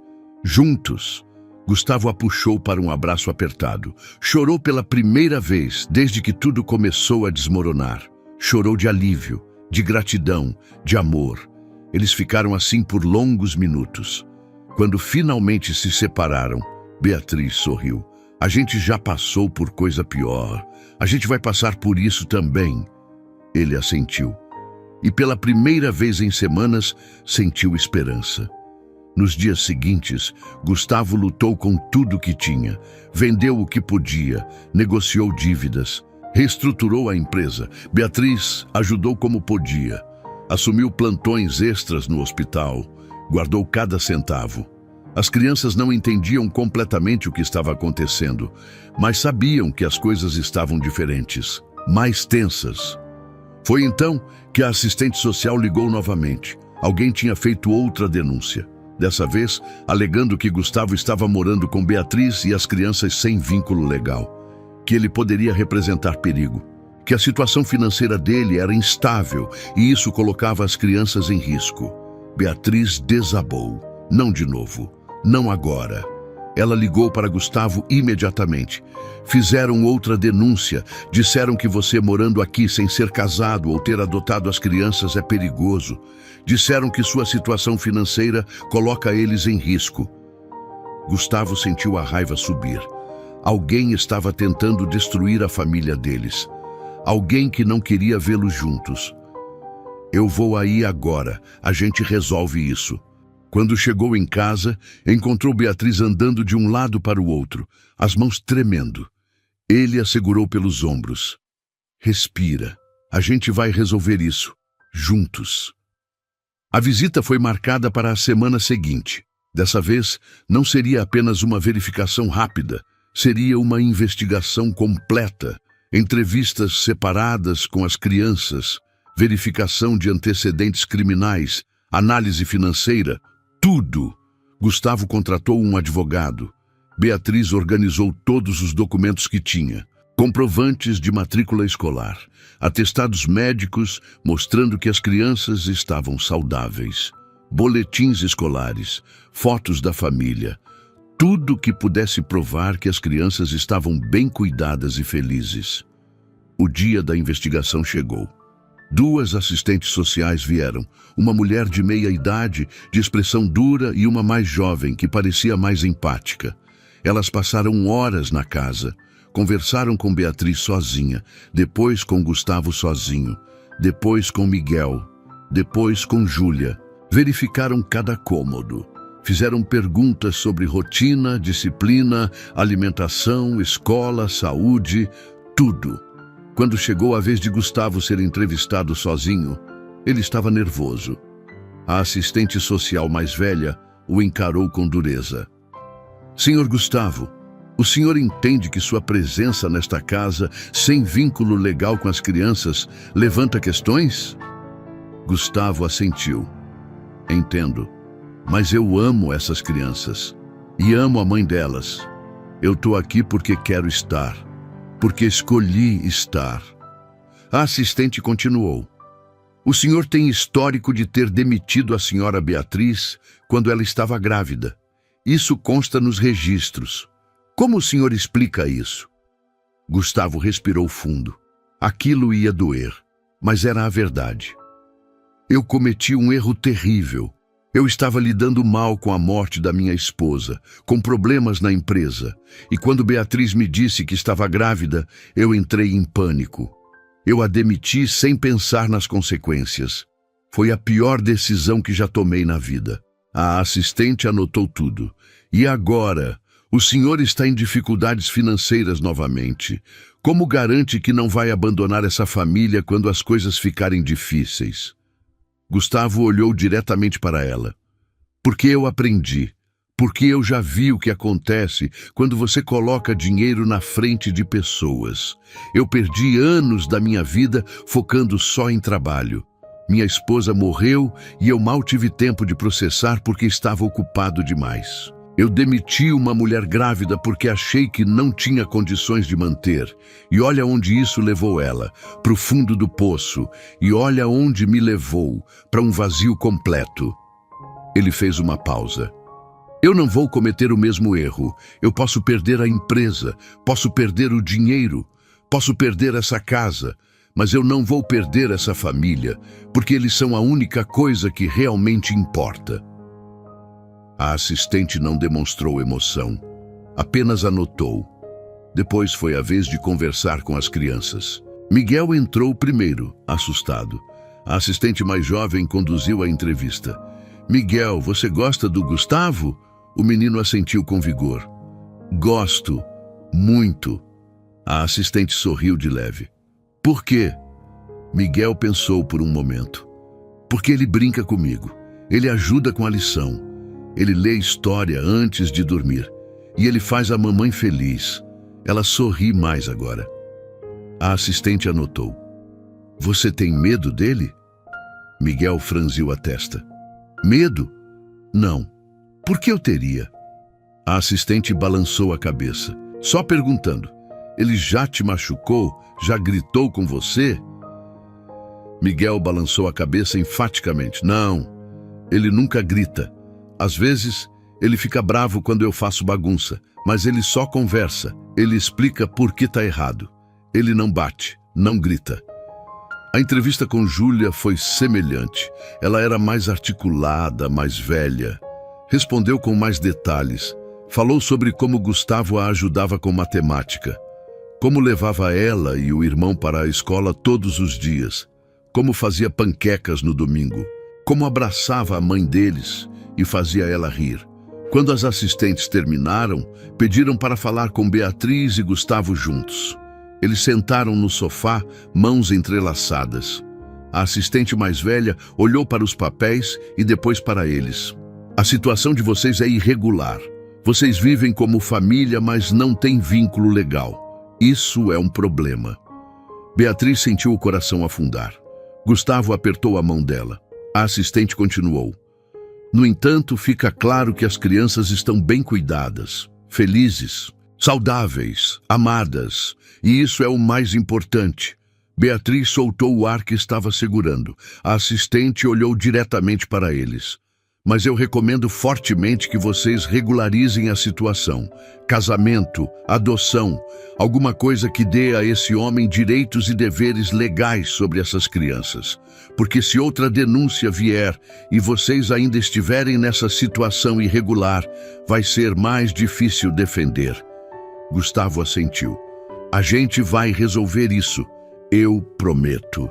juntos. Gustavo a puxou para um abraço apertado. Chorou pela primeira vez desde que tudo começou a desmoronar. Chorou de alívio, de gratidão, de amor. Eles ficaram assim por longos minutos. Quando finalmente se separaram, Beatriz sorriu. A gente já passou por coisa pior. A gente vai passar por isso também. Ele assentiu. E pela primeira vez em semanas, sentiu esperança. Nos dias seguintes, Gustavo lutou com tudo o que tinha, vendeu o que podia, negociou dívidas, reestruturou a empresa. Beatriz ajudou como podia, assumiu plantões extras no hospital, guardou cada centavo. As crianças não entendiam completamente o que estava acontecendo, mas sabiam que as coisas estavam diferentes, mais tensas. Foi então que a assistente social ligou novamente. Alguém tinha feito outra denúncia. Dessa vez, alegando que Gustavo estava morando com Beatriz e as crianças sem vínculo legal, que ele poderia representar perigo, que a situação financeira dele era instável e isso colocava as crianças em risco. Beatriz desabou. Não de novo, não agora. Ela ligou para Gustavo imediatamente. Fizeram outra denúncia. Disseram que você morando aqui sem ser casado ou ter adotado as crianças é perigoso. Disseram que sua situação financeira coloca eles em risco. Gustavo sentiu a raiva subir. Alguém estava tentando destruir a família deles. Alguém que não queria vê-los juntos. Eu vou aí agora. A gente resolve isso. Quando chegou em casa, encontrou Beatriz andando de um lado para o outro, as mãos tremendo. Ele a segurou pelos ombros. Respira. A gente vai resolver isso. Juntos. A visita foi marcada para a semana seguinte. Dessa vez, não seria apenas uma verificação rápida. Seria uma investigação completa. Entrevistas separadas com as crianças, verificação de antecedentes criminais, análise financeira, tudo. Gustavo contratou um advogado. Beatriz organizou todos os documentos que tinha. Comprovantes de matrícula escolar, atestados médicos mostrando que as crianças estavam saudáveis, boletins escolares, fotos da família, tudo que pudesse provar que as crianças estavam bem cuidadas e felizes. O dia da investigação chegou. 2 assistentes sociais vieram, uma mulher de meia idade, de expressão dura, e uma mais jovem, que parecia mais empática. Elas passaram horas na casa, conversaram com Beatriz sozinha, depois com Gustavo sozinho, depois com Miguel, depois com Júlia. Verificaram cada cômodo. Fizeram perguntas sobre rotina, disciplina, alimentação, escola, saúde, tudo. Quando chegou a vez de Gustavo ser entrevistado sozinho, ele estava nervoso. A assistente social mais velha o encarou com dureza. Senhor Gustavo, o senhor entende que sua presença nesta casa, sem vínculo legal com as crianças, levanta questões? Gustavo assentiu. Entendo, mas eu amo essas crianças e amo a mãe delas. Eu estou aqui porque quero estar. Porque escolhi estar. A assistente continuou. O senhor tem histórico de ter demitido a senhora Beatriz quando ela estava grávida. Isso consta nos registros. Como o senhor explica isso? Gustavo respirou fundo. Aquilo ia doer, mas era a verdade. Eu cometi um erro terrível. Eu estava lidando mal com a morte da minha esposa, com problemas na empresa, e quando Beatriz me disse que estava grávida, eu entrei em pânico. Eu a demiti sem pensar nas consequências. Foi a pior decisão que já tomei na vida. A assistente anotou tudo. E agora, o senhor está em dificuldades financeiras novamente. Como garante que não vai abandonar essa família quando as coisas ficarem difíceis? Gustavo olhou diretamente para ela. Porque eu aprendi. Porque eu já vi o que acontece quando você coloca dinheiro na frente de pessoas. Eu perdi anos da minha vida focando só em trabalho. Minha esposa morreu e eu mal tive tempo de processar porque estava ocupado demais. Eu demiti uma mulher grávida porque achei que não tinha condições de manter. E olha onde isso levou ela, para o fundo do poço. E olha onde me levou, para um vazio completo. Ele fez uma pausa. Eu não vou cometer o mesmo erro. Eu posso perder a empresa, posso perder o dinheiro, posso perder essa casa, mas eu não vou perder essa família, porque eles são a única coisa que realmente importa. A assistente não demonstrou emoção, apenas anotou. Depois foi a vez de conversar com as crianças. Miguel entrou primeiro, assustado. A assistente mais jovem conduziu a entrevista. Miguel, você gosta do Gustavo? O menino assentiu com vigor. Gosto, muito. A assistente sorriu de leve. Por quê? Miguel pensou por um momento. Porque ele brinca comigo. Ele ajuda com a lição. Ele lê história antes de dormir. E ele faz a mamãe feliz. Ela sorri mais agora. A assistente anotou. Você tem medo dele? Miguel franziu a testa. Medo? Não. Por que eu teria? A assistente balançou a cabeça. Só perguntando. Ele já te machucou? Já gritou com você? Miguel balançou a cabeça enfaticamente. Não, ele nunca grita. Às vezes, ele fica bravo quando eu faço bagunça, mas ele só conversa. Ele explica por que tá errado. Ele não bate, não grita. A entrevista com Júlia foi semelhante. Ela era mais articulada, mais velha. Respondeu com mais detalhes. Falou sobre como Gustavo a ajudava com matemática. Como levava ela e o irmão para a escola todos os dias. Como fazia panquecas no domingo. Como abraçava a mãe deles e fazia ela rir. Quando as assistentes terminaram, pediram para falar com Beatriz e Gustavo juntos. Eles sentaram no sofá, mãos entrelaçadas. A assistente mais velha olhou para os papéis e depois para eles. A situação de vocês é irregular. Vocês vivem como família, mas não têm vínculo legal. Isso é um problema. Beatriz sentiu o coração afundar. Gustavo apertou a mão dela. A assistente continuou. No entanto, fica claro que as crianças estão bem cuidadas, felizes, saudáveis, amadas, e isso é o mais importante. Beatriz soltou o ar que estava segurando. A assistente olhou diretamente para eles. Mas eu recomendo fortemente que vocês regularizem a situação. Casamento, adoção, alguma coisa que dê a esse homem direitos e deveres legais sobre essas crianças. Porque se outra denúncia vier e vocês ainda estiverem nessa situação irregular, vai ser mais difícil defender. Gustavo assentiu. A gente vai resolver isso. Eu prometo.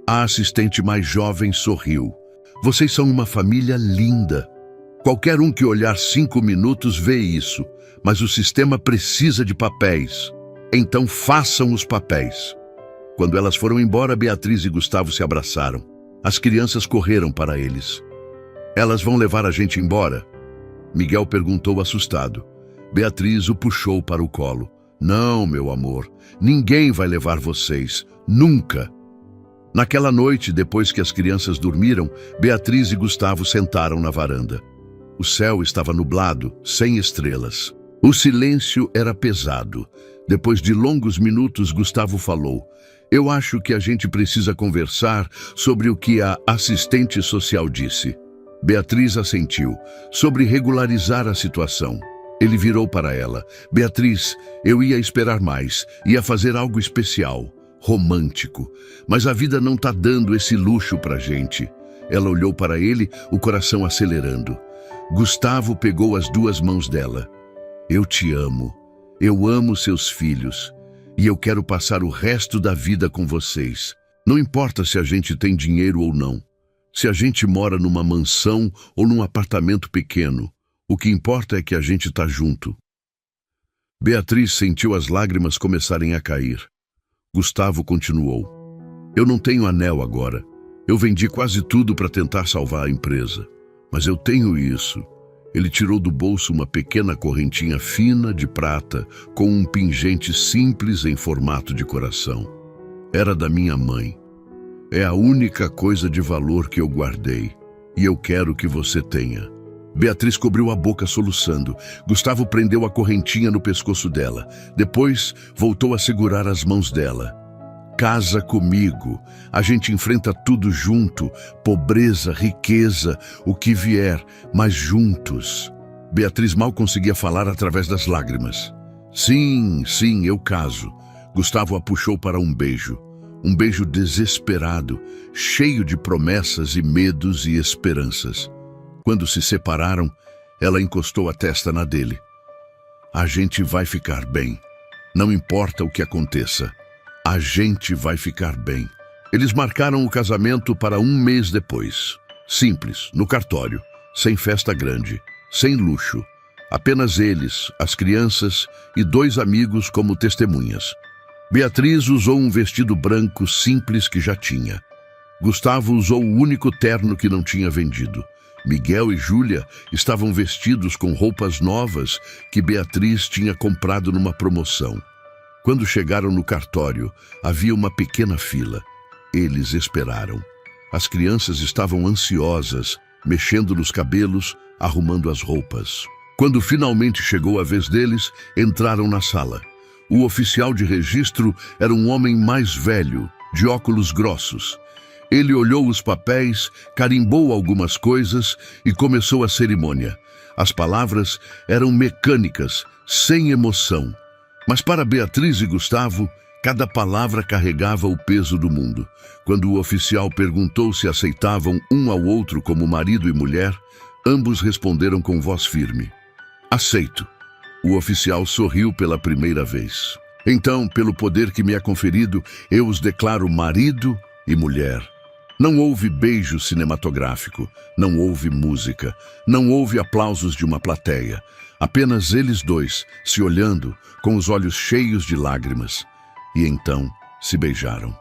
A assistente mais jovem sorriu. Vocês são uma família linda. Qualquer um que olhar 5 minutos vê isso, mas o sistema precisa de papéis. Então façam os papéis. Quando elas foram embora, Beatriz e Gustavo se abraçaram. As crianças correram para eles. Elas vão levar a gente embora? Miguel perguntou assustado. Beatriz o puxou para o colo. Não, meu amor, ninguém vai levar vocês. Nunca. Naquela noite, depois que as crianças dormiram, Beatriz e Gustavo sentaram na varanda. O céu estava nublado, sem estrelas. O silêncio era pesado. Depois de longos minutos, Gustavo falou: Eu acho que a gente precisa conversar sobre o que a assistente social disse. Beatriz assentiu, sobre regularizar a situação. Ele virou para ela. Beatriz, eu ia esperar mais, ia fazer algo especial. Romântico, mas a vida não tá dando esse luxo pra gente. Ela olhou para ele, o coração acelerando. Gustavo pegou as 2 mãos dela. Eu te amo. Eu amo seus filhos. E eu quero passar o resto da vida com vocês. Não importa se a gente tem dinheiro ou não. Se a gente mora numa mansão ou num apartamento pequeno. O que importa é que a gente tá junto. Beatriz sentiu as lágrimas começarem a cair. Gustavo continuou. Eu não tenho anel agora. Eu vendi quase tudo para tentar salvar a empresa. Mas eu tenho isso. Ele tirou do bolso uma pequena correntinha fina de prata com um pingente simples em formato de coração. Era da minha mãe. É a única coisa de valor que eu guardei. E eu quero que você tenha. Beatriz cobriu a boca soluçando. Gustavo prendeu a correntinha no pescoço dela. Depois, voltou a segurar as mãos dela. casa comigo. A gente enfrenta tudo junto, pobreza, riqueza, o que vier, mas juntos. Beatriz mal conseguia falar através das lágrimas. Sim, eu caso. Gustavo a puxou para um beijo desesperado, cheio de promessas e medos e esperanças. Quando se separaram, ela encostou a testa na dele. A gente vai ficar bem. Não importa o que aconteça. A gente vai ficar bem. Eles marcaram o casamento para um mês depois. Simples, no cartório, sem festa grande, sem luxo. Apenas eles, as crianças e 2 amigos como testemunhas. Beatriz usou um vestido branco simples que já tinha. Gustavo usou o único terno que não tinha vendido. Miguel e Júlia estavam vestidos com roupas novas que Beatriz tinha comprado numa promoção. Quando chegaram no cartório, havia uma pequena fila. Eles esperaram. As crianças estavam ansiosas, mexendo nos cabelos, arrumando as roupas. Quando finalmente chegou a vez deles, entraram na sala. O oficial de registro era um homem mais velho, de óculos grossos. Ele olhou os papéis, carimbou algumas coisas e começou a cerimônia. As palavras eram mecânicas, sem emoção. Mas para Beatriz e Gustavo, cada palavra carregava o peso do mundo. Quando o oficial perguntou se aceitavam um ao outro como marido e mulher, ambos responderam com voz firme: aceito. O oficial sorriu pela primeira vez. Então, pelo poder que me é conferido, eu os declaro marido e mulher. Não houve beijo cinematográfico, não houve música, não houve aplausos de uma plateia. Apenas eles 2, se olhando, com os olhos cheios de lágrimas. E então se beijaram.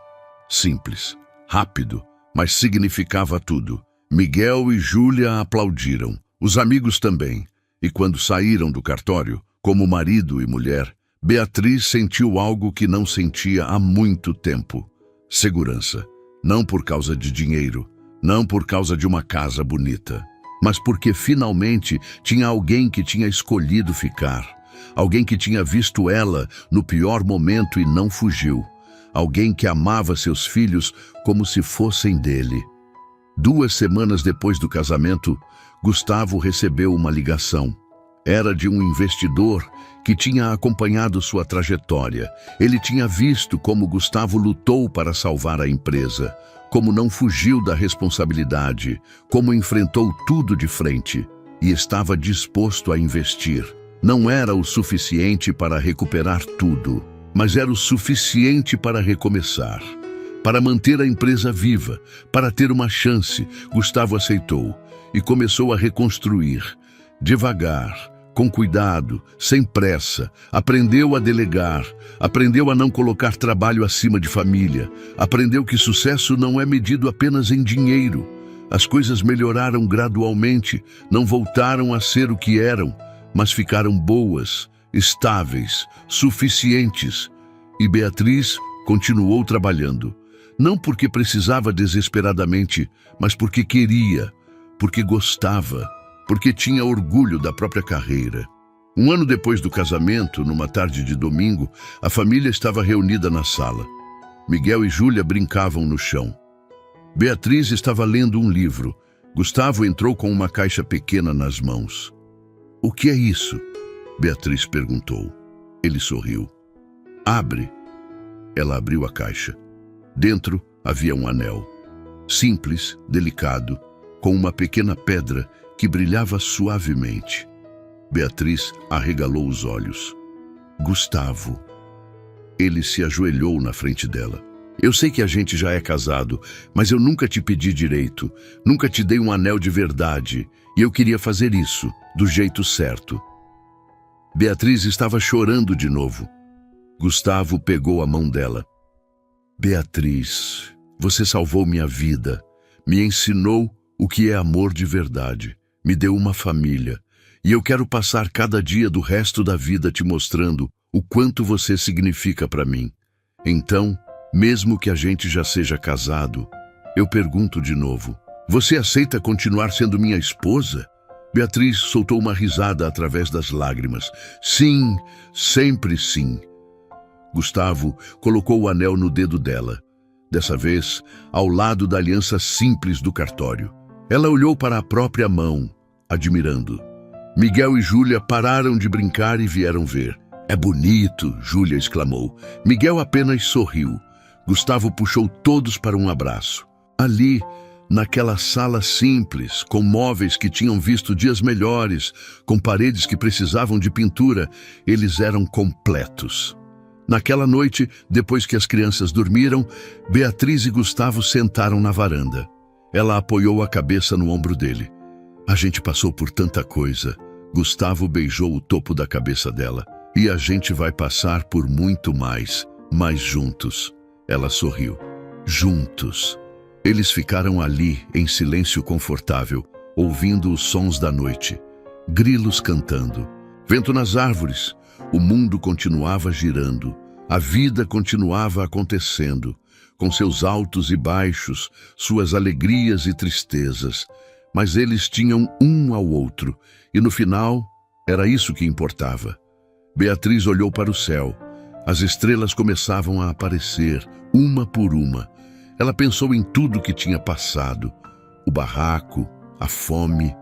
Simples, rápido, mas significava tudo. Miguel e Júlia aplaudiram, os amigos também. E quando saíram do cartório, como marido e mulher, Beatriz sentiu algo que não sentia há muito tempo. Segurança. Não por causa de dinheiro, não por causa de uma casa bonita, mas porque finalmente tinha alguém que tinha escolhido ficar. Alguém que tinha visto ela no pior momento e não fugiu. Alguém que amava seus filhos como se fossem dele. 2 semanas depois do casamento, Gustavo recebeu uma ligação. Era de um investidor que tinha acompanhado sua trajetória. Ele tinha visto como Gustavo lutou para salvar a empresa, como não fugiu da responsabilidade, como enfrentou tudo de frente e estava disposto a investir. Não era o suficiente para recuperar tudo, mas era o suficiente para recomeçar. Para manter a empresa viva, para ter uma chance, Gustavo aceitou e começou a reconstruir. Devagar, com cuidado, sem pressa, aprendeu a delegar, aprendeu a não colocar trabalho acima de família, aprendeu que sucesso não é medido apenas em dinheiro. As coisas melhoraram gradualmente, não voltaram a ser o que eram, mas ficaram boas, estáveis, suficientes. E Beatriz continuou trabalhando, não porque precisava desesperadamente, mas porque queria, porque gostava, porque tinha orgulho da própria carreira. 1 ano depois do casamento, numa tarde de domingo, a família estava reunida na sala. Miguel e Júlia brincavam no chão. Beatriz estava lendo um livro. Gustavo entrou com uma caixa pequena nas mãos. "O que é isso?" Beatriz perguntou. Ele sorriu. "Abre." Ela abriu a caixa. Dentro havia um anel. Simples, delicado, com uma pequena pedra que brilhava suavemente. Beatriz arregalou os olhos. "Gustavo." Ele se ajoelhou na frente dela. "Eu sei que a gente já é casado, mas eu nunca te pedi direito, nunca te dei um anel de verdade, e eu queria fazer isso, do jeito certo." Beatriz estava chorando de novo. Gustavo pegou a mão dela. "Beatriz, você salvou minha vida, me ensinou o que é amor de verdade. Me deu uma família, e eu quero passar cada dia do resto da vida te mostrando o quanto você significa para mim. Então, mesmo que a gente já seja casado, eu pergunto de novo, você aceita continuar sendo minha esposa?" Beatriz soltou uma risada através das lágrimas. "Sim, sempre sim." Gustavo colocou o anel no dedo dela, dessa vez ao lado da aliança simples do cartório. Ela olhou para a própria mão, admirando. Miguel e Júlia pararam de brincar e vieram ver. É bonito, Júlia exclamou. Miguel apenas sorriu. Gustavo puxou todos para um abraço. Ali, naquela sala simples, com móveis que tinham visto dias melhores, com paredes que precisavam de pintura, eles eram completos. Naquela noite, depois que as crianças dormiram, Beatriz e Gustavo sentaram na varanda. Ela apoiou a cabeça no ombro dele. A gente passou por tanta coisa. Gustavo beijou o topo da cabeça dela. E a gente vai passar por muito mais, mas juntos. Ela sorriu. Juntos. Eles ficaram ali, em silêncio confortável, ouvindo os sons da noite. Grilos cantando. Vento nas árvores. O mundo continuava girando. A vida continuava acontecendo, com seus altos e baixos, suas alegrias e tristezas. Mas eles tinham um ao outro, e no final, era isso que importava. Beatriz olhou para o céu. As estrelas começavam a aparecer, uma por uma. Ela pensou em tudo que tinha passado, o barraco, a fome,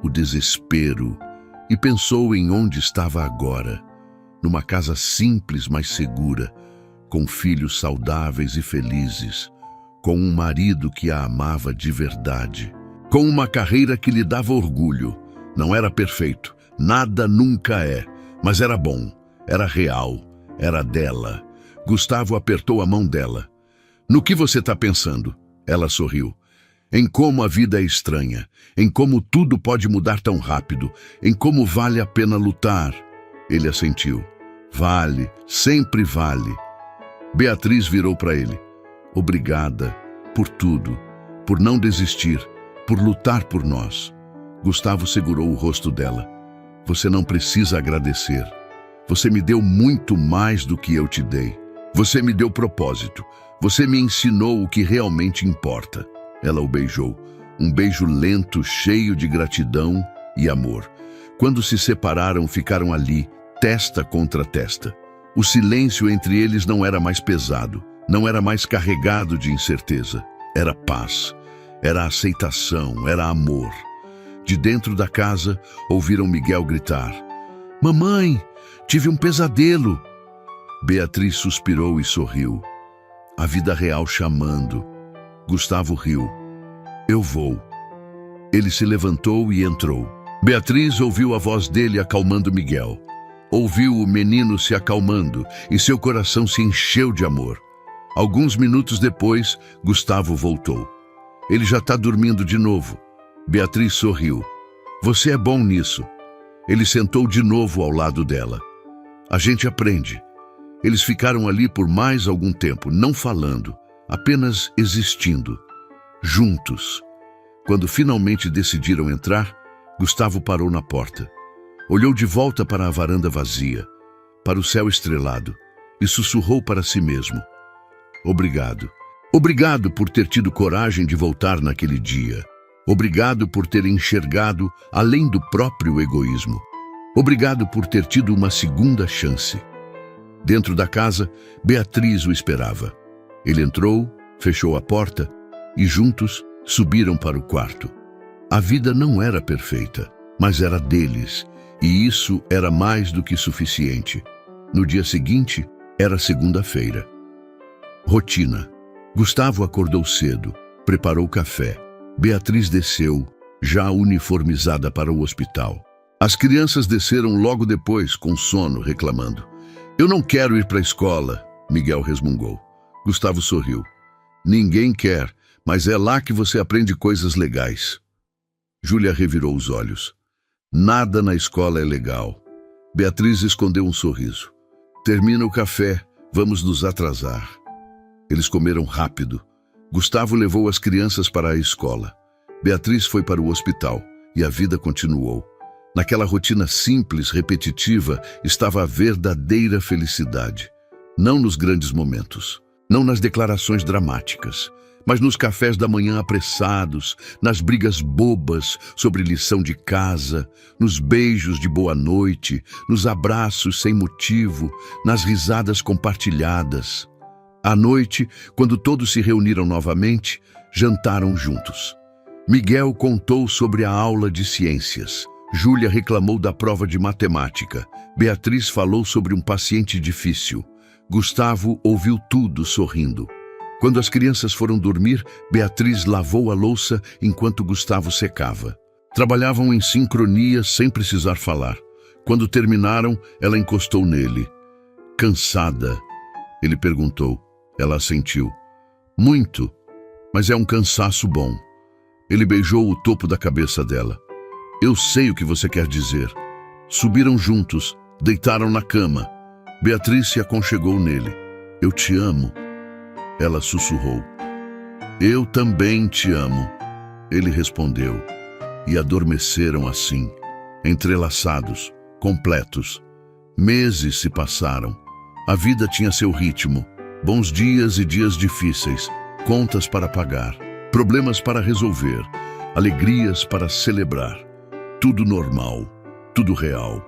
o desespero, e pensou em onde estava agora, numa casa simples, mas segura, com filhos saudáveis e felizes, com um marido que a amava de verdade, com uma carreira que lhe dava orgulho. Não era perfeito, nada nunca é, mas era bom, era real, era dela. Gustavo apertou a mão dela. No que você está pensando? Ela sorriu. Em como a vida é estranha, em como tudo pode mudar tão rápido, em como vale a pena lutar. Ele assentiu. Vale, sempre vale. Beatriz virou para ele. Obrigada por tudo, por não desistir, por lutar por nós. Gustavo segurou o rosto dela. Você não precisa agradecer. Você me deu muito mais do que eu te dei. Você me deu propósito. Você me ensinou o que realmente importa. Ela o beijou. Um beijo lento, cheio de gratidão e amor. Quando se separaram, ficaram ali, testa contra testa. O silêncio entre eles não era mais pesado, não era mais carregado de incerteza. Era paz, era aceitação, era amor. De dentro da casa, ouviram Miguel gritar. Mamãe, tive um pesadelo. Beatriz suspirou e sorriu. A vida real chamando. Gustavo riu. Eu vou. Ele se levantou e entrou. Beatriz ouviu a voz dele acalmando Miguel. Ouviu o menino se acalmando e seu coração se encheu de amor. Alguns minutos depois, Gustavo voltou. Ele já está dormindo de novo. Beatriz sorriu. Você é bom nisso. Ele sentou de novo ao lado dela. A gente aprende. Eles ficaram ali por mais algum tempo, não falando, apenas existindo, juntos. Quando finalmente decidiram entrar, Gustavo parou na porta. Olhou de volta para a varanda vazia, para o céu estrelado, e sussurrou para si mesmo. Obrigado. Obrigado por ter tido coragem de voltar naquele dia. Obrigado por ter enxergado além do próprio egoísmo. Obrigado por ter tido uma segunda chance. Dentro da casa, Beatriz o esperava. Ele entrou, fechou a porta e juntos subiram para o quarto. A vida não era perfeita, mas era deles, e isso era mais do que suficiente. No dia seguinte, era segunda-feira. Rotina. Gustavo acordou cedo, preparou café. Beatriz desceu, já uniformizada para o hospital. As crianças desceram logo depois, com sono, reclamando. Eu não quero ir para a escola, Miguel resmungou. Gustavo sorriu. Ninguém quer, mas é lá que você aprende coisas legais. Júlia revirou os olhos. Nada na escola é legal. Beatriz escondeu um sorriso. Termina o café, vamos nos atrasar. Eles comeram rápido. Gustavo levou as crianças para a escola. Beatriz foi para o hospital e a vida continuou. Naquela rotina simples, repetitiva, estava a verdadeira felicidade. Não nos grandes momentos, não nas declarações dramáticas, mas nos cafés da manhã apressados, nas brigas bobas sobre lição de casa, nos beijos de boa noite, nos abraços sem motivo, nas risadas compartilhadas. À noite, quando todos se reuniram novamente, jantaram juntos. Miguel contou sobre a aula de ciências. Júlia reclamou da prova de matemática. Beatriz falou sobre um paciente difícil. Gustavo ouviu tudo sorrindo. Quando as crianças foram dormir, Beatriz lavou a louça enquanto Gustavo secava. Trabalhavam em sincronia sem precisar falar. Quando terminaram, ela encostou nele. Cansada? Ele perguntou. Ela assentiu. Muito, mas é um cansaço bom. Ele beijou o topo da cabeça dela. Eu sei o que você quer dizer. Subiram juntos, deitaram na cama. Beatriz se aconchegou nele. Eu te amo. Ela sussurrou. Eu também te amo. Ele respondeu. E adormeceram assim, entrelaçados, completos. Meses se passaram. A vida tinha seu ritmo. Bons dias e dias difíceis, contas para pagar, problemas para resolver, alegrias para celebrar. Tudo normal, tudo real.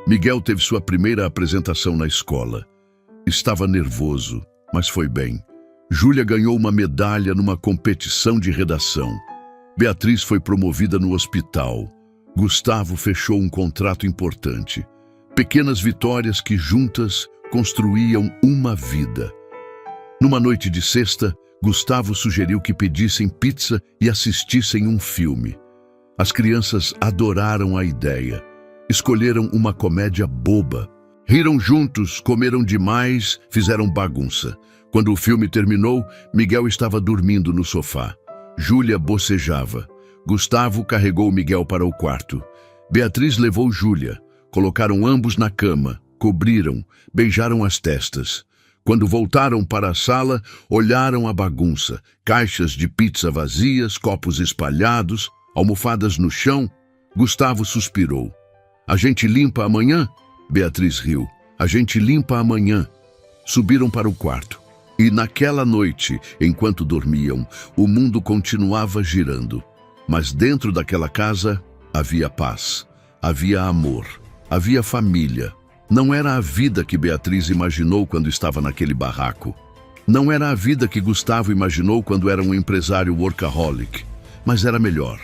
Miguel teve sua primeira apresentação na escola. Estava nervoso, mas foi bem. Júlia ganhou uma medalha numa competição de redação. Beatriz foi promovida no hospital. Gustavo fechou um contrato importante. Pequenas vitórias que juntas construíam uma vida. Numa noite de sexta, Gustavo sugeriu que pedissem pizza e assistissem um filme. As crianças adoraram a ideia. Escolheram uma comédia boba. Riram juntos, comeram demais, fizeram bagunça. Quando o filme terminou, Miguel estava dormindo no sofá. Júlia bocejava. Gustavo carregou Miguel para o quarto. Beatriz levou Júlia. Colocaram ambos na cama, cobriram, beijaram as testas. Quando voltaram para a sala, olharam a bagunça. Caixas de pizza vazias, copos espalhados, almofadas no chão. Gustavo suspirou. A gente limpa amanhã? Beatriz riu. A gente limpa amanhã. Subiram para o quarto. E naquela noite, enquanto dormiam, o mundo continuava girando. Mas dentro daquela casa havia paz, havia amor, havia família. Não era a vida que Beatriz imaginou quando estava naquele barraco. Não era a vida que Gustavo imaginou quando era um empresário workaholic. Mas era melhor.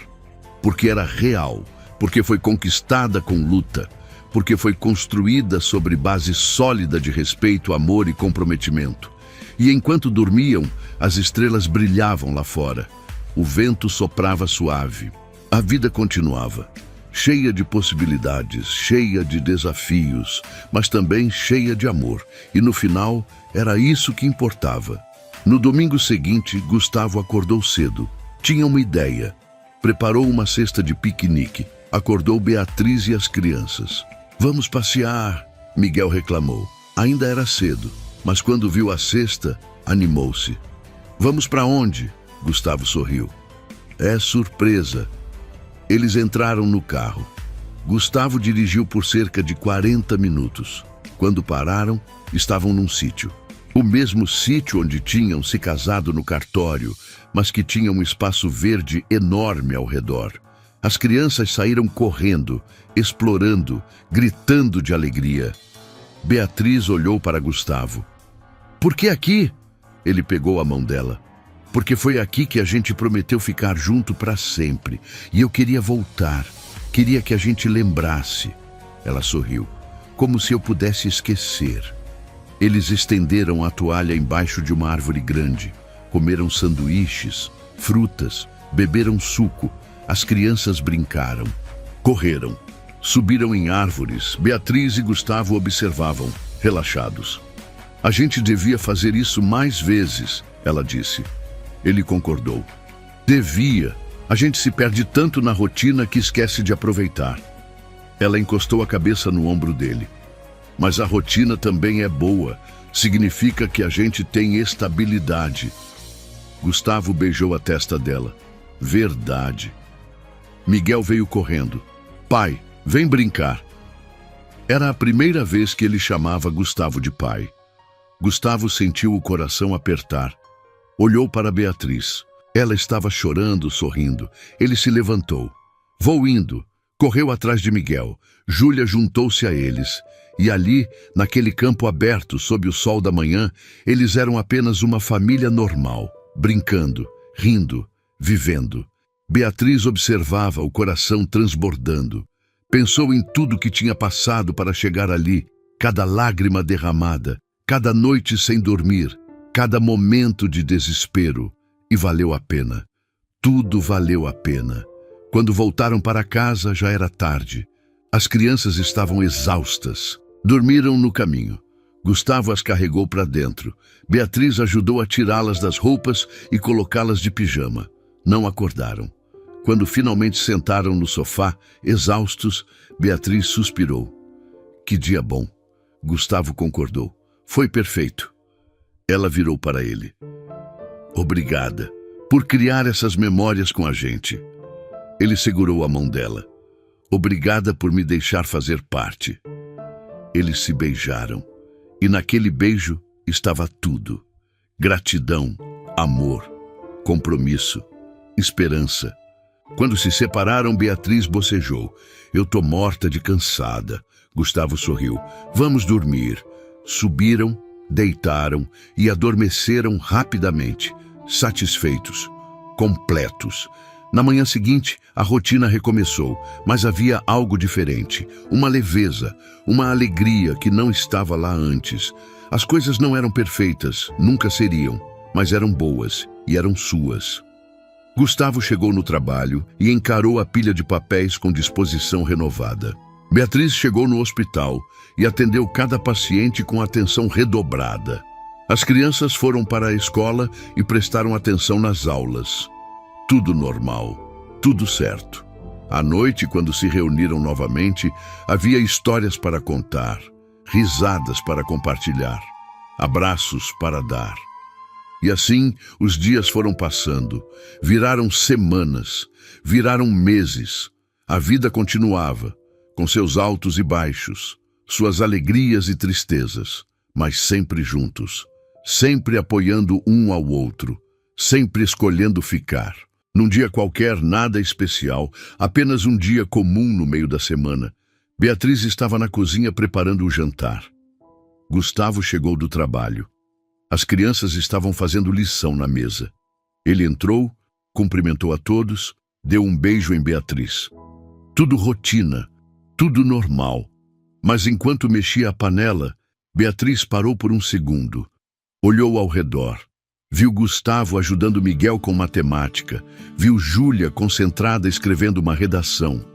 Porque era real. Porque foi conquistada com luta. Porque foi construída sobre base sólida de respeito, amor e comprometimento. E enquanto dormiam, as estrelas brilhavam lá fora. O vento soprava suave. A vida continuava. Cheia de possibilidades, cheia de desafios, mas também cheia de amor. E no final, era isso que importava. No domingo seguinte, Gustavo acordou cedo. Tinha uma ideia. Preparou uma cesta de piquenique. Acordou Beatriz e as crianças. Vamos passear, Miguel reclamou. Ainda era cedo, mas quando viu a cesta, animou-se. Vamos para onde? Gustavo sorriu. É surpresa. Eles entraram no carro. Gustavo dirigiu por cerca de 40 minutos. Quando pararam, estavam num sítio. O mesmo sítio onde tinham se casado no cartório, mas que tinha um espaço verde enorme ao redor. As crianças saíram correndo, explorando, gritando de alegria. Beatriz olhou para Gustavo. Por que aqui? Ele pegou a mão dela. Porque foi aqui que a gente prometeu ficar junto para sempre. E eu queria voltar. Queria que a gente lembrasse. Ela sorriu. Como se eu pudesse esquecer. Eles estenderam a toalha embaixo de uma árvore grande. Comeram sanduíches, frutas, beberam suco. As crianças brincaram. Correram. Subiram em árvores. Beatriz e Gustavo observavam, relaxados. A gente devia fazer isso mais vezes, ela disse. Ele concordou. Devia. A gente se perde tanto na rotina que esquece de aproveitar. Ela encostou a cabeça no ombro dele. Mas a rotina também é boa. Significa que a gente tem estabilidade. Gustavo beijou a testa dela. Verdade. Miguel veio correndo. Pai, vem brincar. Era a primeira vez que ele chamava Gustavo de pai. Gustavo sentiu o coração apertar. Olhou para Beatriz. Ela estava chorando, sorrindo. Ele se levantou. Vou indo. Correu atrás de Miguel. Júlia juntou-se a eles. E ali, naquele campo aberto, sob o sol da manhã, eles eram apenas uma família normal, brincando, rindo, vivendo. Beatriz observava, o coração transbordando. Pensou em tudo que tinha passado para chegar ali, cada lágrima derramada, cada noite sem dormir, cada momento de desespero. E valeu a pena. Tudo valeu a pena. Quando voltaram para casa, já era tarde. As crianças estavam exaustas. Dormiram no caminho. Gustavo as carregou para dentro. Beatriz ajudou a tirá-las das roupas e colocá-las de pijama. Não acordaram. Quando finalmente sentaram no sofá, exaustos, Beatriz suspirou. Que dia bom. Gustavo concordou. Foi perfeito. Ela virou para ele. Obrigada por criar essas memórias com a gente. Ele segurou a mão dela. Obrigada por me deixar fazer parte. Eles se beijaram. E naquele beijo estava tudo. Gratidão, amor, compromisso, esperança. Quando se separaram, Beatriz bocejou. Eu tô morta de cansada. Gustavo sorriu. Vamos dormir. Subiram, deitaram e adormeceram rapidamente, satisfeitos, completos. Na manhã seguinte, a rotina recomeçou, mas havia algo diferente, uma leveza, uma alegria que não estava lá antes. As coisas não eram perfeitas, nunca seriam, mas eram boas e eram suas. Gustavo chegou no trabalho e encarou a pilha de papéis com disposição renovada. Beatriz chegou no hospital e atendeu cada paciente com atenção redobrada. As crianças foram para a escola e prestaram atenção nas aulas. Tudo normal, tudo certo. À noite, quando se reuniram novamente, havia histórias para contar, risadas para compartilhar, abraços para dar. E assim, os dias foram passando, viraram semanas, viraram meses. A vida continuava, com seus altos e baixos, suas alegrias e tristezas, mas sempre juntos, sempre apoiando um ao outro, sempre escolhendo ficar. Num dia qualquer, nada especial, apenas um dia comum no meio da semana, Beatriz estava na cozinha preparando o jantar. Gustavo chegou do trabalho. As crianças estavam fazendo lição na mesa. Ele entrou, cumprimentou a todos, deu um beijo em Beatriz. Tudo rotina, tudo normal. Mas enquanto mexia a panela, Beatriz parou por um segundo. Olhou ao redor. Viu Gustavo ajudando Miguel com matemática. Viu Júlia concentrada escrevendo uma redação.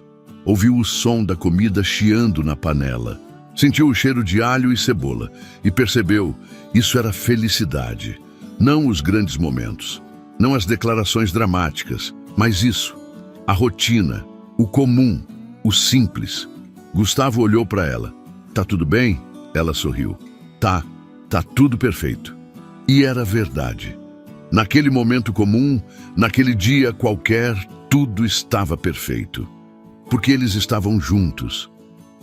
Ouviu o som da comida chiando na panela. Sentiu o cheiro de alho e cebola e percebeu, isso era felicidade. Não os grandes momentos, não as declarações dramáticas, mas isso, a rotina, o comum, o simples. Gustavo olhou para ela. Tá tudo bem? Ela sorriu. Tá tudo perfeito. E era verdade. Naquele momento comum, naquele dia qualquer, tudo estava perfeito. Porque eles estavam juntos.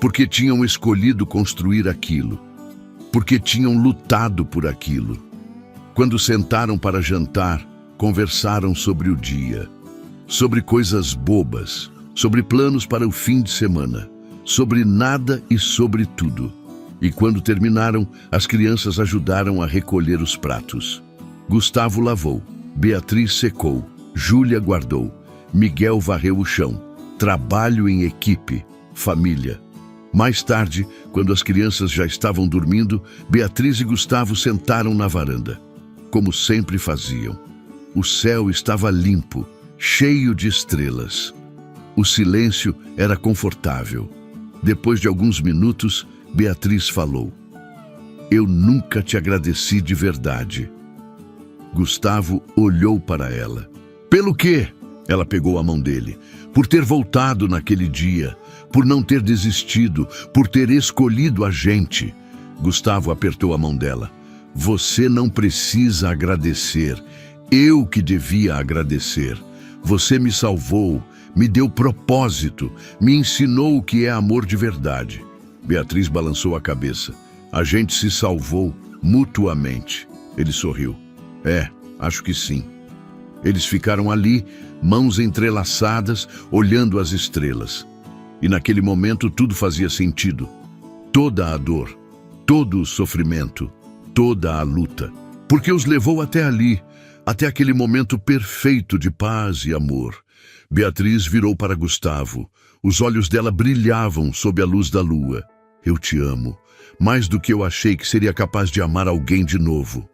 Porque tinham escolhido construir aquilo. Porque tinham lutado por aquilo. Quando sentaram para jantar, conversaram sobre o dia. Sobre coisas bobas. Sobre planos para o fim de semana. Sobre nada e sobre tudo. E quando terminaram, as crianças ajudaram a recolher os pratos. Gustavo lavou, Beatriz secou, Júlia guardou, Miguel varreu o chão. Trabalho em equipe, família. Mais tarde, quando as crianças já estavam dormindo, Beatriz e Gustavo sentaram na varanda, como sempre faziam. O céu estava limpo, cheio de estrelas. O silêncio era confortável. Depois de alguns minutos, Beatriz falou. Eu nunca te agradeci de verdade. Gustavo olhou para ela. Pelo quê? Ela pegou a mão dele. Por ter voltado naquele dia, por não ter desistido, por ter escolhido a gente. Gustavo apertou a mão dela. Você não precisa agradecer. Eu que devia agradecer. Você me salvou, me deu propósito, me ensinou o que é amor de verdade. Beatriz balançou a cabeça. A gente se salvou mutuamente. Ele sorriu. acho que sim. Eles ficaram ali, mãos entrelaçadas, olhando as estrelas. E naquele momento tudo fazia sentido. Toda a dor, todo o sofrimento, toda a luta. Porque os levou até ali, até aquele momento perfeito de paz e amor. Beatriz virou para Gustavo. Os olhos dela brilhavam sob a luz da lua. Eu te amo, mais do que eu achei que seria capaz de amar alguém de novo.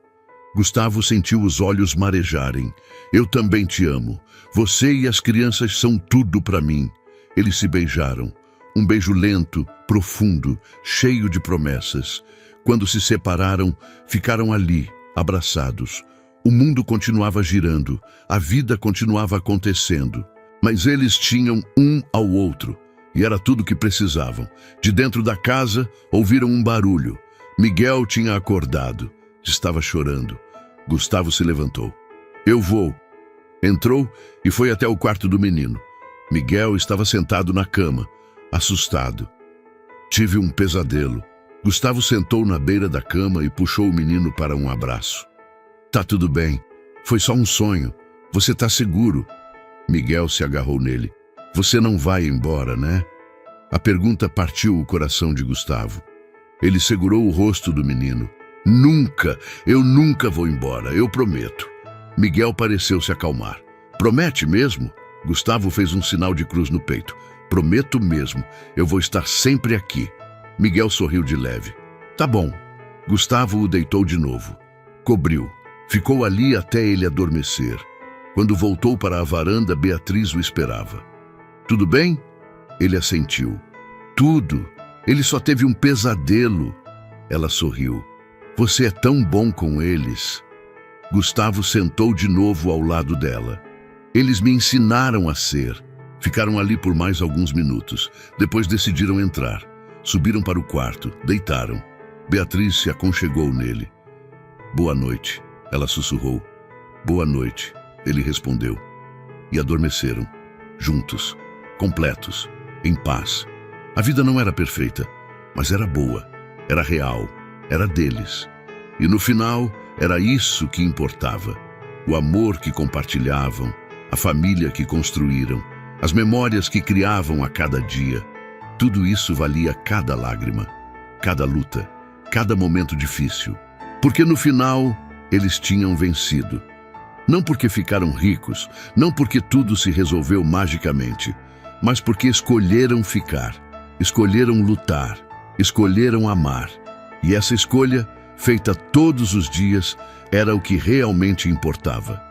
Gustavo sentiu os olhos marejarem. Eu também te amo. Você e as crianças são tudo para mim. Eles se beijaram. Um beijo lento, profundo, cheio de promessas. Quando se separaram, ficaram ali, abraçados. O mundo continuava girando, a vida continuava acontecendo. Mas eles tinham um ao outro, e era tudo o que precisavam. De dentro da casa, ouviram um barulho. Miguel tinha acordado. Estava chorando. Gustavo se levantou. Eu vou. Entrou e foi até o quarto do menino. Miguel estava sentado na cama, assustado. Tive um pesadelo. Gustavo sentou na beira da cama e puxou o menino para um abraço. Tá tudo bem. Foi só um sonho. Você tá seguro. Miguel se agarrou nele. Você não vai embora, né? A pergunta partiu o coração de Gustavo. Ele segurou o rosto do menino. Nunca, eu nunca vou embora, eu prometo. Miguel pareceu se acalmar. Promete mesmo? Gustavo fez um sinal de cruz no peito. Prometo mesmo, eu vou estar sempre aqui. Miguel sorriu de leve. Tá bom. Gustavo o deitou de novo. Cobriu. Ficou ali até ele adormecer. Quando voltou para a varanda, Beatriz o esperava. Tudo bem? Ele assentiu. Tudo. Ele só teve um pesadelo. Ela sorriu. Você é tão bom com eles. Gustavo sentou de novo ao lado dela. Eles me ensinaram a ser. Ficaram ali por mais alguns minutos. Depois decidiram entrar. Subiram para o quarto, deitaram. Beatriz se aconchegou nele. Boa noite, ela sussurrou. Boa noite, ele respondeu. E adormeceram, juntos, completos, em paz. A vida não era perfeita, mas era boa, era real, era deles. E no final, era isso que importava. O amor que compartilhavam, a família que construíram, as memórias que criavam a cada dia. Tudo isso valia cada lágrima, cada luta, cada momento difícil. Porque no final, eles tinham vencido. Não porque ficaram ricos, não porque tudo se resolveu magicamente, mas porque escolheram ficar, escolheram lutar, escolheram amar. E essa escolha, feita todos os dias, era o que realmente importava.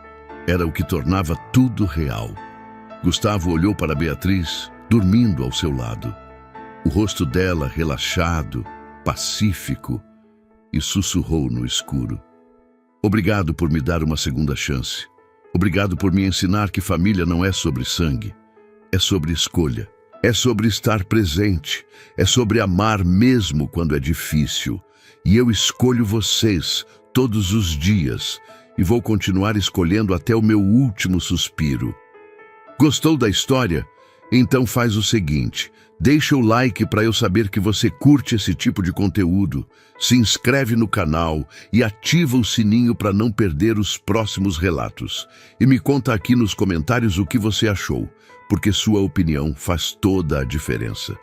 Era o que tornava tudo real. Gustavo olhou para Beatriz, dormindo ao seu lado. O rosto dela relaxado, pacífico, e sussurrou no escuro. Obrigado por me dar uma segunda chance. Obrigado por me ensinar que família não é sobre sangue. É sobre escolha. É sobre estar presente. É sobre amar mesmo quando é difícil. E eu escolho vocês todos os dias e vou continuar escolhendo até o meu último suspiro. Gostou da história? Então faz o seguinte, deixa o like para eu saber que você curte esse tipo de conteúdo, se inscreve no canal e ativa o sininho para não perder os próximos relatos. E me conta aqui nos comentários o que você achou, porque sua opinião faz toda a diferença.